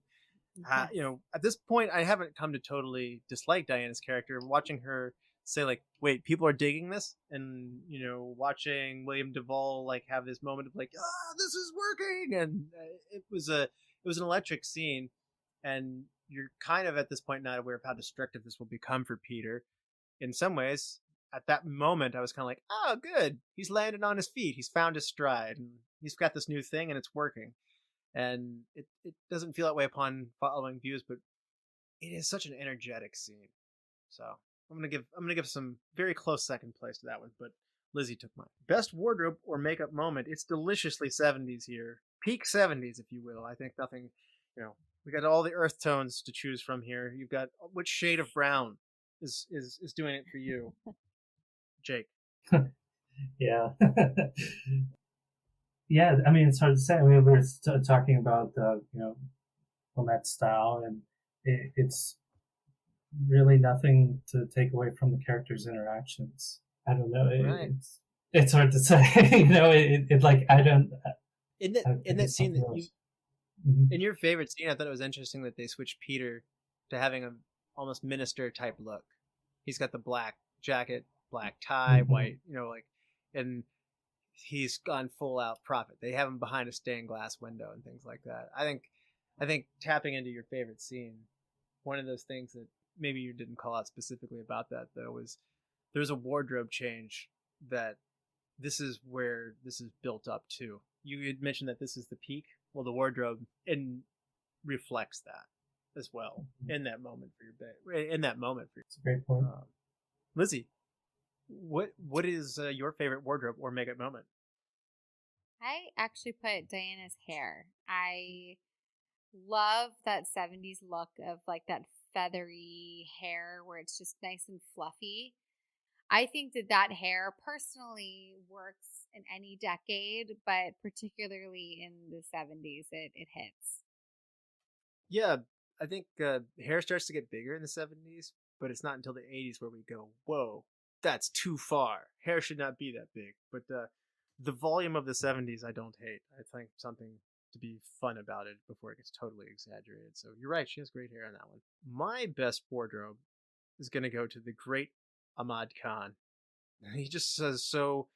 [SPEAKER 2] at this point I haven't come to totally dislike Diana's character. Watching her say like, wait, people are digging this, and watching William Duvall like have this moment of like, this is working, and it was an electric scene, and you're kind of at this point not aware of how destructive this will become for Peter. In some ways, at that moment, I was kind of like, oh, good, he's landed on his feet, he's found his stride, and he's got this new thing, and it's working. And it doesn't feel that way upon following views, but it is such an energetic scene. So I'm gonna give some very close second place to that one, but Lizzy took mine. Best wardrobe or makeup moment. It's deliciously 70s here, peak 70s, if you will. I think nothing. We got all the earth tones to choose from here. You've got which shade of brown is doing it for you, Jake?
[SPEAKER 4] Yeah. Yeah, I mean, it's hard to say. I mean, we're talking about Lumet style, and it's really nothing to take away from the characters' interactions. I don't know.
[SPEAKER 2] Right.
[SPEAKER 4] It's hard to say. It like I don't.
[SPEAKER 2] In that scene that you, in your favorite scene, I thought it was interesting that they switched Peter to having a almost minister type look. He's got the black jacket, black tie, white, and he's gone full out prophet. They have him behind a stained glass window and things like that. I think tapping into your favorite scene, one of those things that maybe you didn't call out specifically about that though was there's a wardrobe change that this is where this is built up to. You had mentioned that this is the peak. Well, the wardrobe reflects that as well in that moment for
[SPEAKER 4] It's a great point.
[SPEAKER 2] Lizzy, what is your favorite wardrobe or makeup moment?
[SPEAKER 3] I actually put Diana's hair. I love that 70s look of like that feathery hair where it's just nice and fluffy. I think that hair personally works in any decade, but particularly in the 70s, it hits.
[SPEAKER 2] Yeah, I think hair starts to get bigger in the 70s, but it's not until the 80s where we go, whoa, that's too far. Hair should not be that big. But the volume of the 70s I don't hate. I think something to be fun about it before it gets totally exaggerated. So you're right, she has great hair on that one. My best wardrobe is going to go to the great Ahmad Khan. He just says so,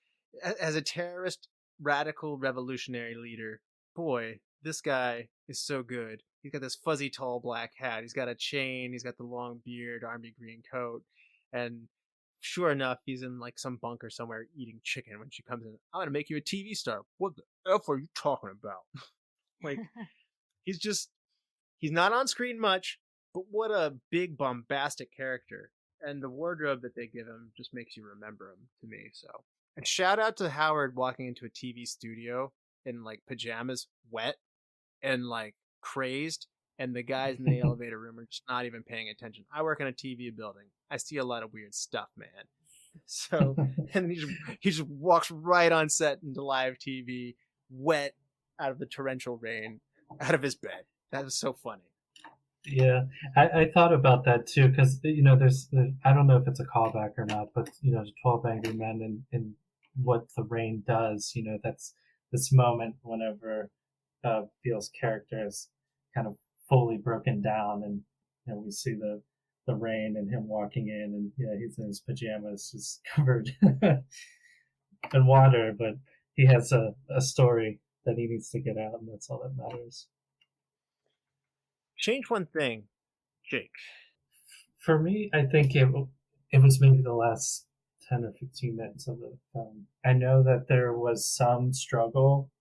[SPEAKER 2] as a terrorist, radical, revolutionary leader, boy, this guy is so good. He's got this fuzzy, tall black hat. He's got a chain. He's got the long beard, army green coat. And sure enough, he's in like some bunker somewhere eating chicken when she comes in. I'm going to make you a TV star. What the F are you talking about? Like, he's not on screen much, but what a big, bombastic character. And the wardrobe that they give him just makes you remember him to me. So, and shout out to Howard walking into a TV studio in like pajamas, wet and like crazed, and the guys in the elevator room are just not even paying attention. I work in a TV building. I see a lot of weird stuff, man. So, and he just walks right on set into live TV, wet out of the torrential rain, out of his bed. That was so funny.
[SPEAKER 4] Yeah, I thought about that too, because there's I don't know if it's a callback or not, but 12 Angry Men and what the rain does. That's this moment whenever Beale's character is kind of fully broken down, and we see the rain and him walking in, and he's in his pajamas, just covered in water, but he has a story that he needs to get out, and that's all that matters.
[SPEAKER 2] Change one thing, Jake.
[SPEAKER 4] For me, I think it was maybe the last 10 or 15 minutes of the film. I know that there was some struggle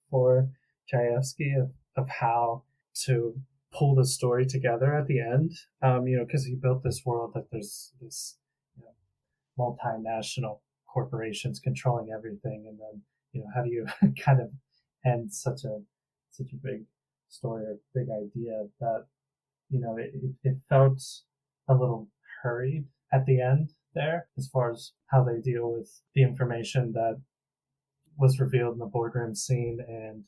[SPEAKER 4] for Chayefsky of how to pull the story together at the end, because he built this world that there's this multinational corporations controlling everything, and then how do you kind of end such a big story or big idea that it felt a little hurried at the end there, as far as how they deal with the information that was revealed in the boardroom scene and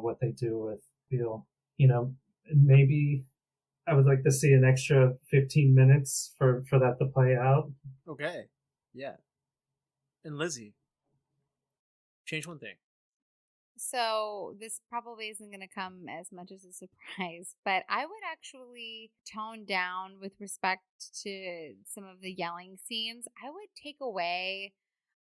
[SPEAKER 4] what they do with Beale. Maybe I would like to see an extra 15 minutes for that to play out.
[SPEAKER 2] Okay, yeah. And Lizzy, change one thing.
[SPEAKER 3] So this probably isn't going to come as much as a surprise, but I would actually tone down with respect to some of the yelling scenes. I would take away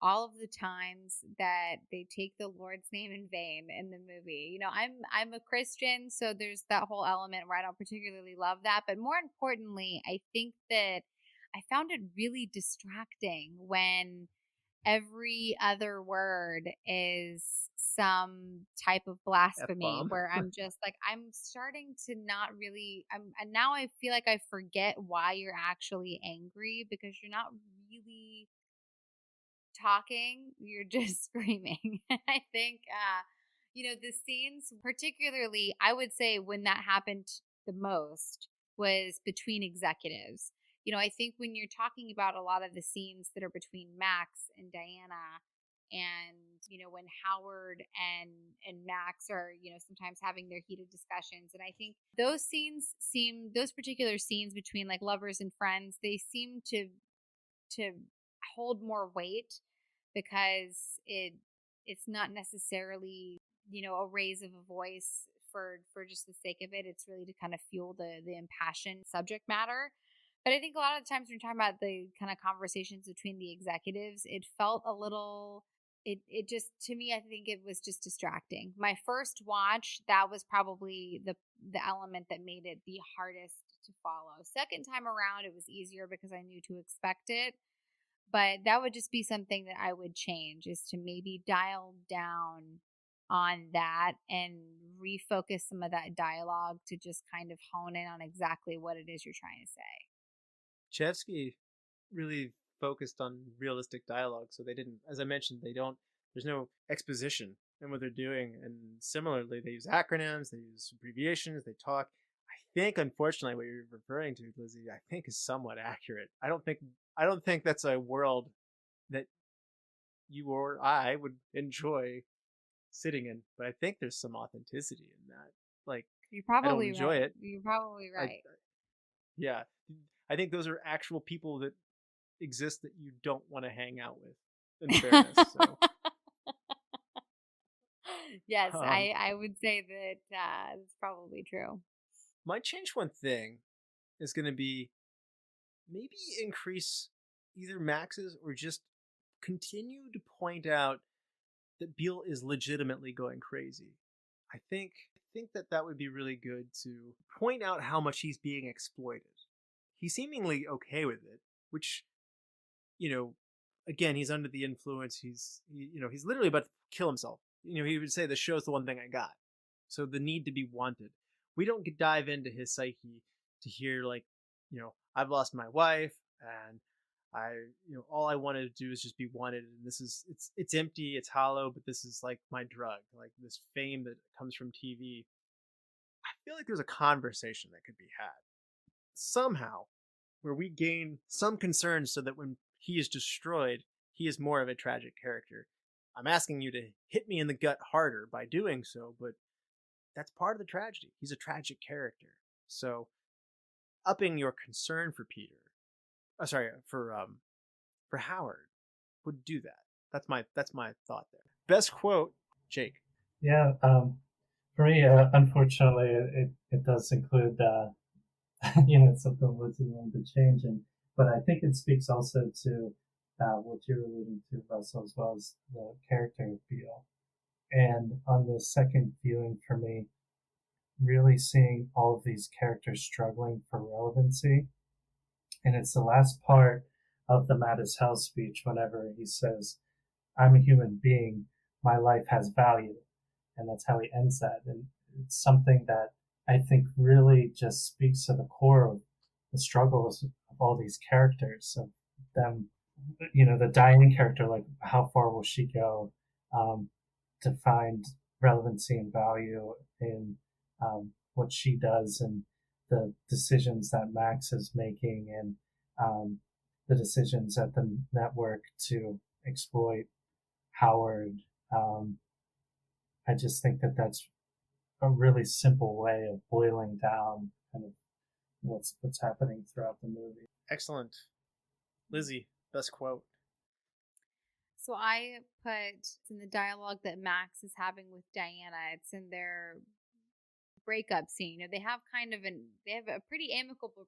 [SPEAKER 3] all of the times that they take the Lord's name in vain in the movie. I'm a Christian, so there's that whole element where I don't particularly love that. But more importantly, I think that I found it really distracting when every other word is some type of blasphemy,
[SPEAKER 2] F-bomb.
[SPEAKER 3] where I'm just like, I'm starting to not really, and now I feel like I forget why you're actually angry, because you're not really talking, you're just screaming. I think, the scenes, particularly, I would say when that happened the most was between executives. I think when you're talking about a lot of the scenes that are between Max and Diana, and when Howard and Max are sometimes having their heated discussions, and I think those particular scenes between like lovers and friends, they seem to hold more weight, because it's not necessarily a raise of a voice for just the sake of it. It's really to kind of fuel the impassioned subject matter. But I think a lot of the times when you're talking about the kind of conversations between the executives, it felt a little, it just, to me, I think it was just distracting. My first watch, that was probably the element that made it the hardest to follow. Second time around, it was easier because I knew to expect it. But that would just be something that I would change, is to maybe dial down on that and refocus some of that dialogue to just kind of hone in on exactly what it is you're trying to say.
[SPEAKER 2] Chevsky really focused on realistic dialogue, so they didn't, as I mentioned, there's no exposition in what they're doing, and similarly, they use acronyms, they use abbreviations, they talk. I think, unfortunately, what you're referring to, Lizzy, I think is somewhat accurate. I don't think that's a world that you or I would enjoy sitting in, but I think there's some authenticity in that. Like,
[SPEAKER 3] You're probably
[SPEAKER 2] I don't enjoy
[SPEAKER 3] right.
[SPEAKER 2] it.
[SPEAKER 3] You're probably right.
[SPEAKER 2] Yeah, I think those are actual people that exist that you don't want to hang out with, in fairness. So.
[SPEAKER 3] Yes, I would say that that's probably true.
[SPEAKER 2] My change one thing is going to be maybe increase either Max's or just continue to point out that Beale is legitimately going crazy. I think that would be really good to point out how much he's being exploited. He's seemingly okay with it, which, again, he's under the influence. He's literally about to kill himself. He would say the show's the one thing I got. So the need to be wanted. We don't dive into his psyche to hear I've lost my wife and all I wanted to do is just be wanted, and it's empty, it's hollow, but this is like my drug, like this fame that comes from TV. I feel like there's a conversation that could be had somehow where we gain some concern so that when he is destroyed, he is more of a tragic character. I'm asking you to hit me in the gut harder by doing so, but that's part of the tragedy. He's a tragic character. So upping your concern for for Howard would do that. That's my thought there. Best quote, Jake.
[SPEAKER 4] Yeah, for me, unfortunately, it does include something Lizzy wanted to change, but I think it speaks also to what you're alluding to, Russell, as well as the character of Beale. And on the second viewing, for me, really seeing all of these characters struggling for relevancy. And it's the last part of the Mad as Hell speech whenever he says, "I'm a human being, my life has value." And that's how he ends that. And it's something that I think really just speaks to the core of the struggles of all these characters, of them, the Diane character, like how far will she go to find relevancy and value in what she does, and the decisions that Max is making, and the decisions at the network to exploit Howard. I just think that that's a really simple way of boiling down kind of what's happening throughout the movie.
[SPEAKER 2] Excellent. Lizzy, best quote.
[SPEAKER 3] So I put in the dialogue that Max is having with Diana. It's in their breakup scene. They have a pretty amicable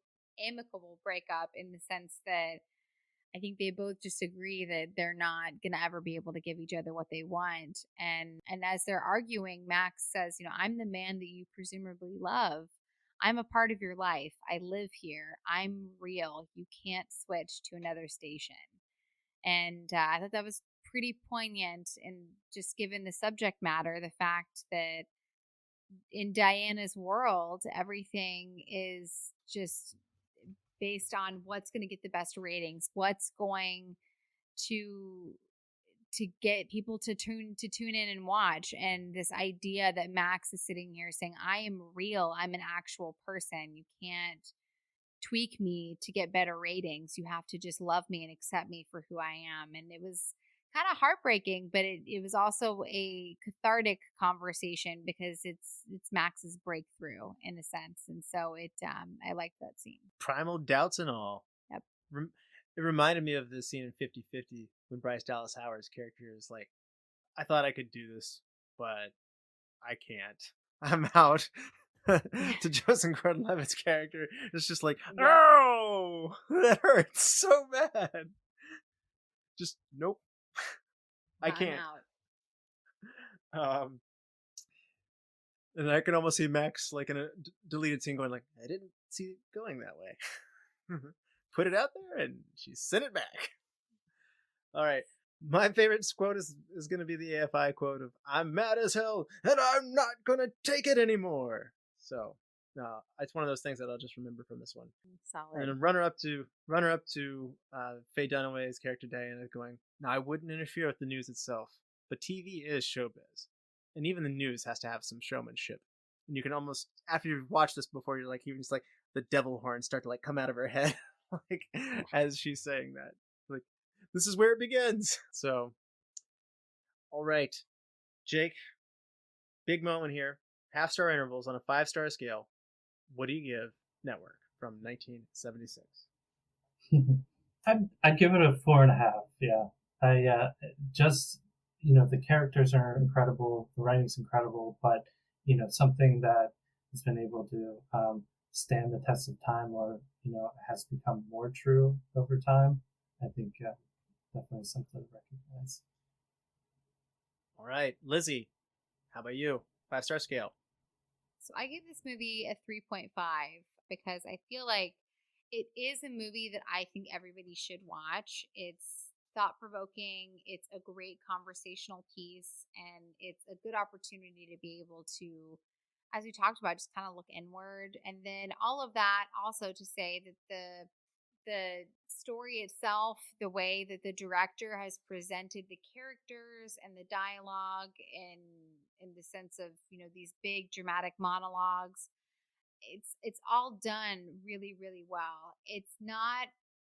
[SPEAKER 3] breakup, in the sense that I think they both just agree that they're not going to ever be able to give each other what they want. And as they're arguing, Max says, "I'm the man that you presumably love. I'm a part of your life. I live here. I'm real. You can't switch to another station." And I thought that was pretty poignant, and just given the subject matter, the fact that in Diana's world, everything is just based on what's going to get the best ratings, what's going to get people to tune in and watch. And this idea that Max is sitting here saying, "I am real. I'm an actual person. You can't tweak me to get better ratings. You have to just love me and accept me for who I am." And it was kind of heartbreaking, but it was also a cathartic conversation, because it's Max's breakthrough in a sense. And so I liked that scene.
[SPEAKER 2] Primal doubts and all.
[SPEAKER 3] Yep.
[SPEAKER 2] It reminded me of the scene in 50-50 when Bryce Dallas Howard's character is like, "I thought I could do this, but I can't. I'm out." To Joseph Gordon-Levitt's character, it's just like, "Oh, that hurts so bad. Just nope. I can't." And I can almost see Max, like in a deleted scene, going like, "I didn't see it going that way." Put it out there, and she sent it back. All right. My favorite quote is going to be the AFI quote of "I'm mad as hell and I'm not going to take it anymore." So, it's one of those things that I'll just remember from this one.
[SPEAKER 3] Solid.
[SPEAKER 2] And then runner up to Faye Dunaway's character Diana going, "Now I wouldn't interfere with the news itself, but TV is showbiz, and even the news has to have some showmanship." And you can almost, after you've watched this before, you're like, even just like the devil horns start to like come out of her head, like as she's saying that, like, this is where it begins. So, all right, Jake, big moment here. half-star intervals on a 5-star scale. What do you give Network from 1976?
[SPEAKER 4] I'd give it a 4.5. Yeah, I just the characters are incredible, the writing's incredible, but something that has been able to stand the test of time, or has become more true over time. I think definitely something to recognize.
[SPEAKER 2] All right, Lizzy, how about you? 5-star scale.
[SPEAKER 3] So I give this movie a 3.5 because I feel like it is a movie that I think everybody should watch. It's thought-provoking, it's a great conversational piece, and it's a good opportunity to be able to, as we talked about, just kind of look inward. And then all of that also to say that the story itself, the way that the director has presented the characters and the dialogue, in the sense of these big dramatic monologues, it's all done really, really well. It's not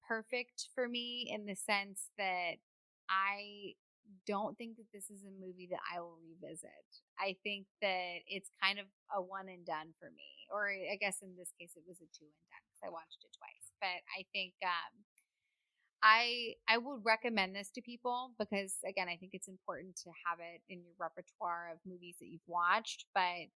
[SPEAKER 3] perfect for me in the sense that I don't think that this is a movie that I will revisit. I think that it's kind of a one and done for me, or I guess in this case it was a 2 and done because I watched it twice. But I think I would recommend this to people because, again, I think it's important to have it in your repertoire of movies that you've watched. But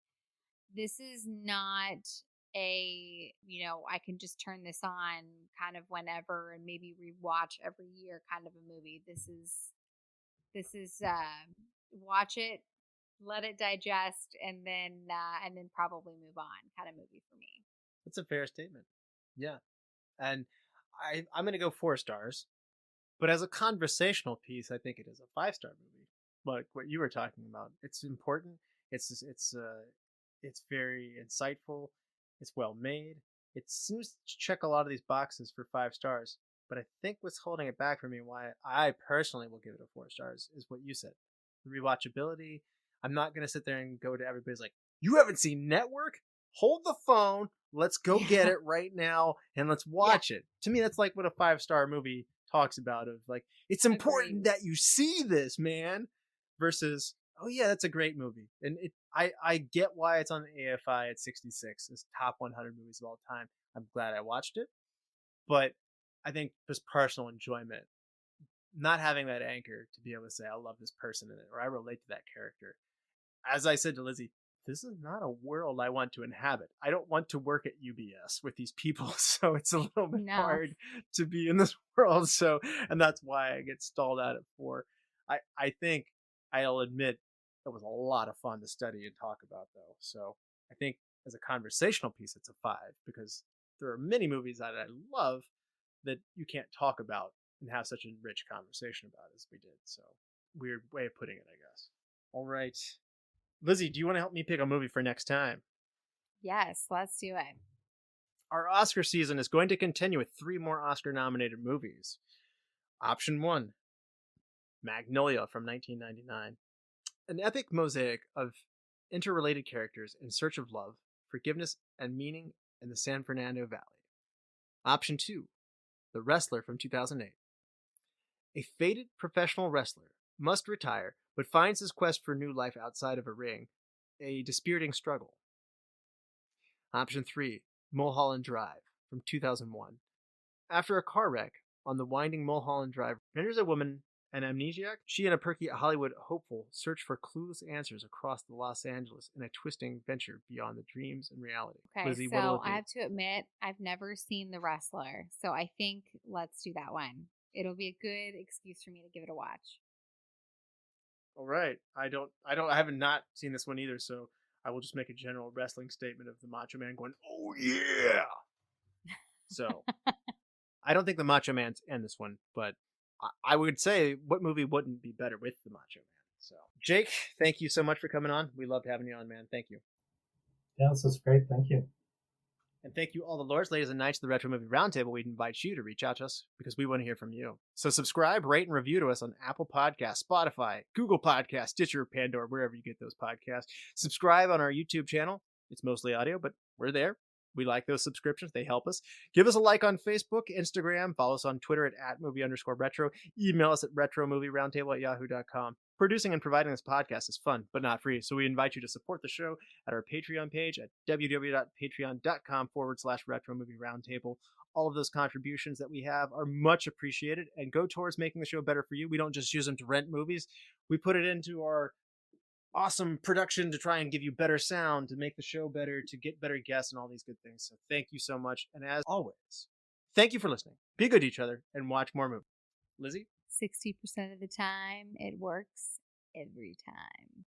[SPEAKER 3] this is not I can just turn this on kind of whenever and maybe rewatch every year kind of a movie. This is watch it, let it digest, and then probably move on kind of movie for me.
[SPEAKER 2] That's a fair statement. Yeah. And I'm going to go 4 stars, but as a conversational piece, I think it is a 5-star movie. Like what you were talking about, it's important. It's very insightful. It's well made. It seems to check a lot of these boxes for 5 stars. But I think what's holding it back for me, why I personally will give it a 4 stars, is what you said. The rewatchability. I'm not going to sit there and go to everybody's like, "You haven't seen Network? Hold the phone. Let's go get it right now and let's watch it." To me, that's like what a 5-star movie talks about, of like, it's important that you see this, man, versus, oh yeah, that's a great movie. And I get why it's on the AFI at 66 as top 100 movies of all time. I'm glad I watched it. But I think just personal enjoyment, not having that anchor to be able to say, I love this person in it, or I relate to that character. As I said to Lizzy, this is not a world I want to inhabit. I don't want to work at UBS with these people, so it's a little bit hard to be in this world. So, and that's why I get stalled out at 4. I think I'll admit it was a lot of fun to study and talk about, though. So I think as a conversational piece, it's a 5, because there are many movies that I love that you can't talk about and have such a rich conversation about as we did. So, weird way of putting it, I guess. All right. Lizzy, do you want to help me pick a movie for next time?
[SPEAKER 3] Yes, let's do it.
[SPEAKER 2] Our Oscar season is going to continue with 3 more Oscar-nominated movies. Option 1, Magnolia from 1999. An epic mosaic of interrelated characters in search of love, forgiveness, and meaning in the San Fernando Valley. Option 2, The Wrestler from 2008. A fated professional wrestler must retire, but finds his quest for new life outside of a ring a dispiriting struggle. Option 3, Mulholland Drive from 2001. After a car wreck on the winding Mulholland Drive renders a woman an amnesiac, she and a perky Hollywood hopeful search for clueless answers across the Los Angeles in a twisting venture beyond the dreams and reality.
[SPEAKER 3] Okay,
[SPEAKER 2] Lizzy,
[SPEAKER 3] so I have to admit, I've never seen The Wrestler, so I think let's do that one. It'll be a good excuse for me to give it a watch.
[SPEAKER 2] All right. I haven't not seen this one either, so I will just make a general wrestling statement of the Macho Man going, "Oh yeah!" So, I don't think the Macho Man's in this one, but I would say, what movie wouldn't be better with the Macho Man? So, Jake, thank you so much for coming on. We loved having you on, man. Thank you.
[SPEAKER 4] Yeah, this was great. Thank you.
[SPEAKER 2] And thank you, all the lords, ladies, and knights of the Retro Movie Roundtable. We'd invite you to reach out to us because we want to hear from you. So subscribe, rate, and review to us on Apple Podcasts, Spotify, Google Podcasts, Stitcher, Pandora, wherever you get those podcasts. Subscribe on our YouTube channel. It's mostly audio, but we're there. We like those subscriptions. They help us. Give us a like on Facebook, Instagram. Follow us on Twitter at @movie_retro. Email us at retromovieroundtable@yahoo.com. Producing and providing this podcast is fun, but not free. So we invite you to support the show at our Patreon page at www.patreon.com/retromovieroundtable. All of those contributions that we have are much appreciated and go towards making the show better for you. We don't just use them to rent movies. We put it into our awesome production to try and give you better sound, to make the show better, to get better guests, and all these good things. So thank you so much. And as always, thank you for listening. Be good to each other and watch more movies. Lizzy?
[SPEAKER 3] 60% of the time, it works every time.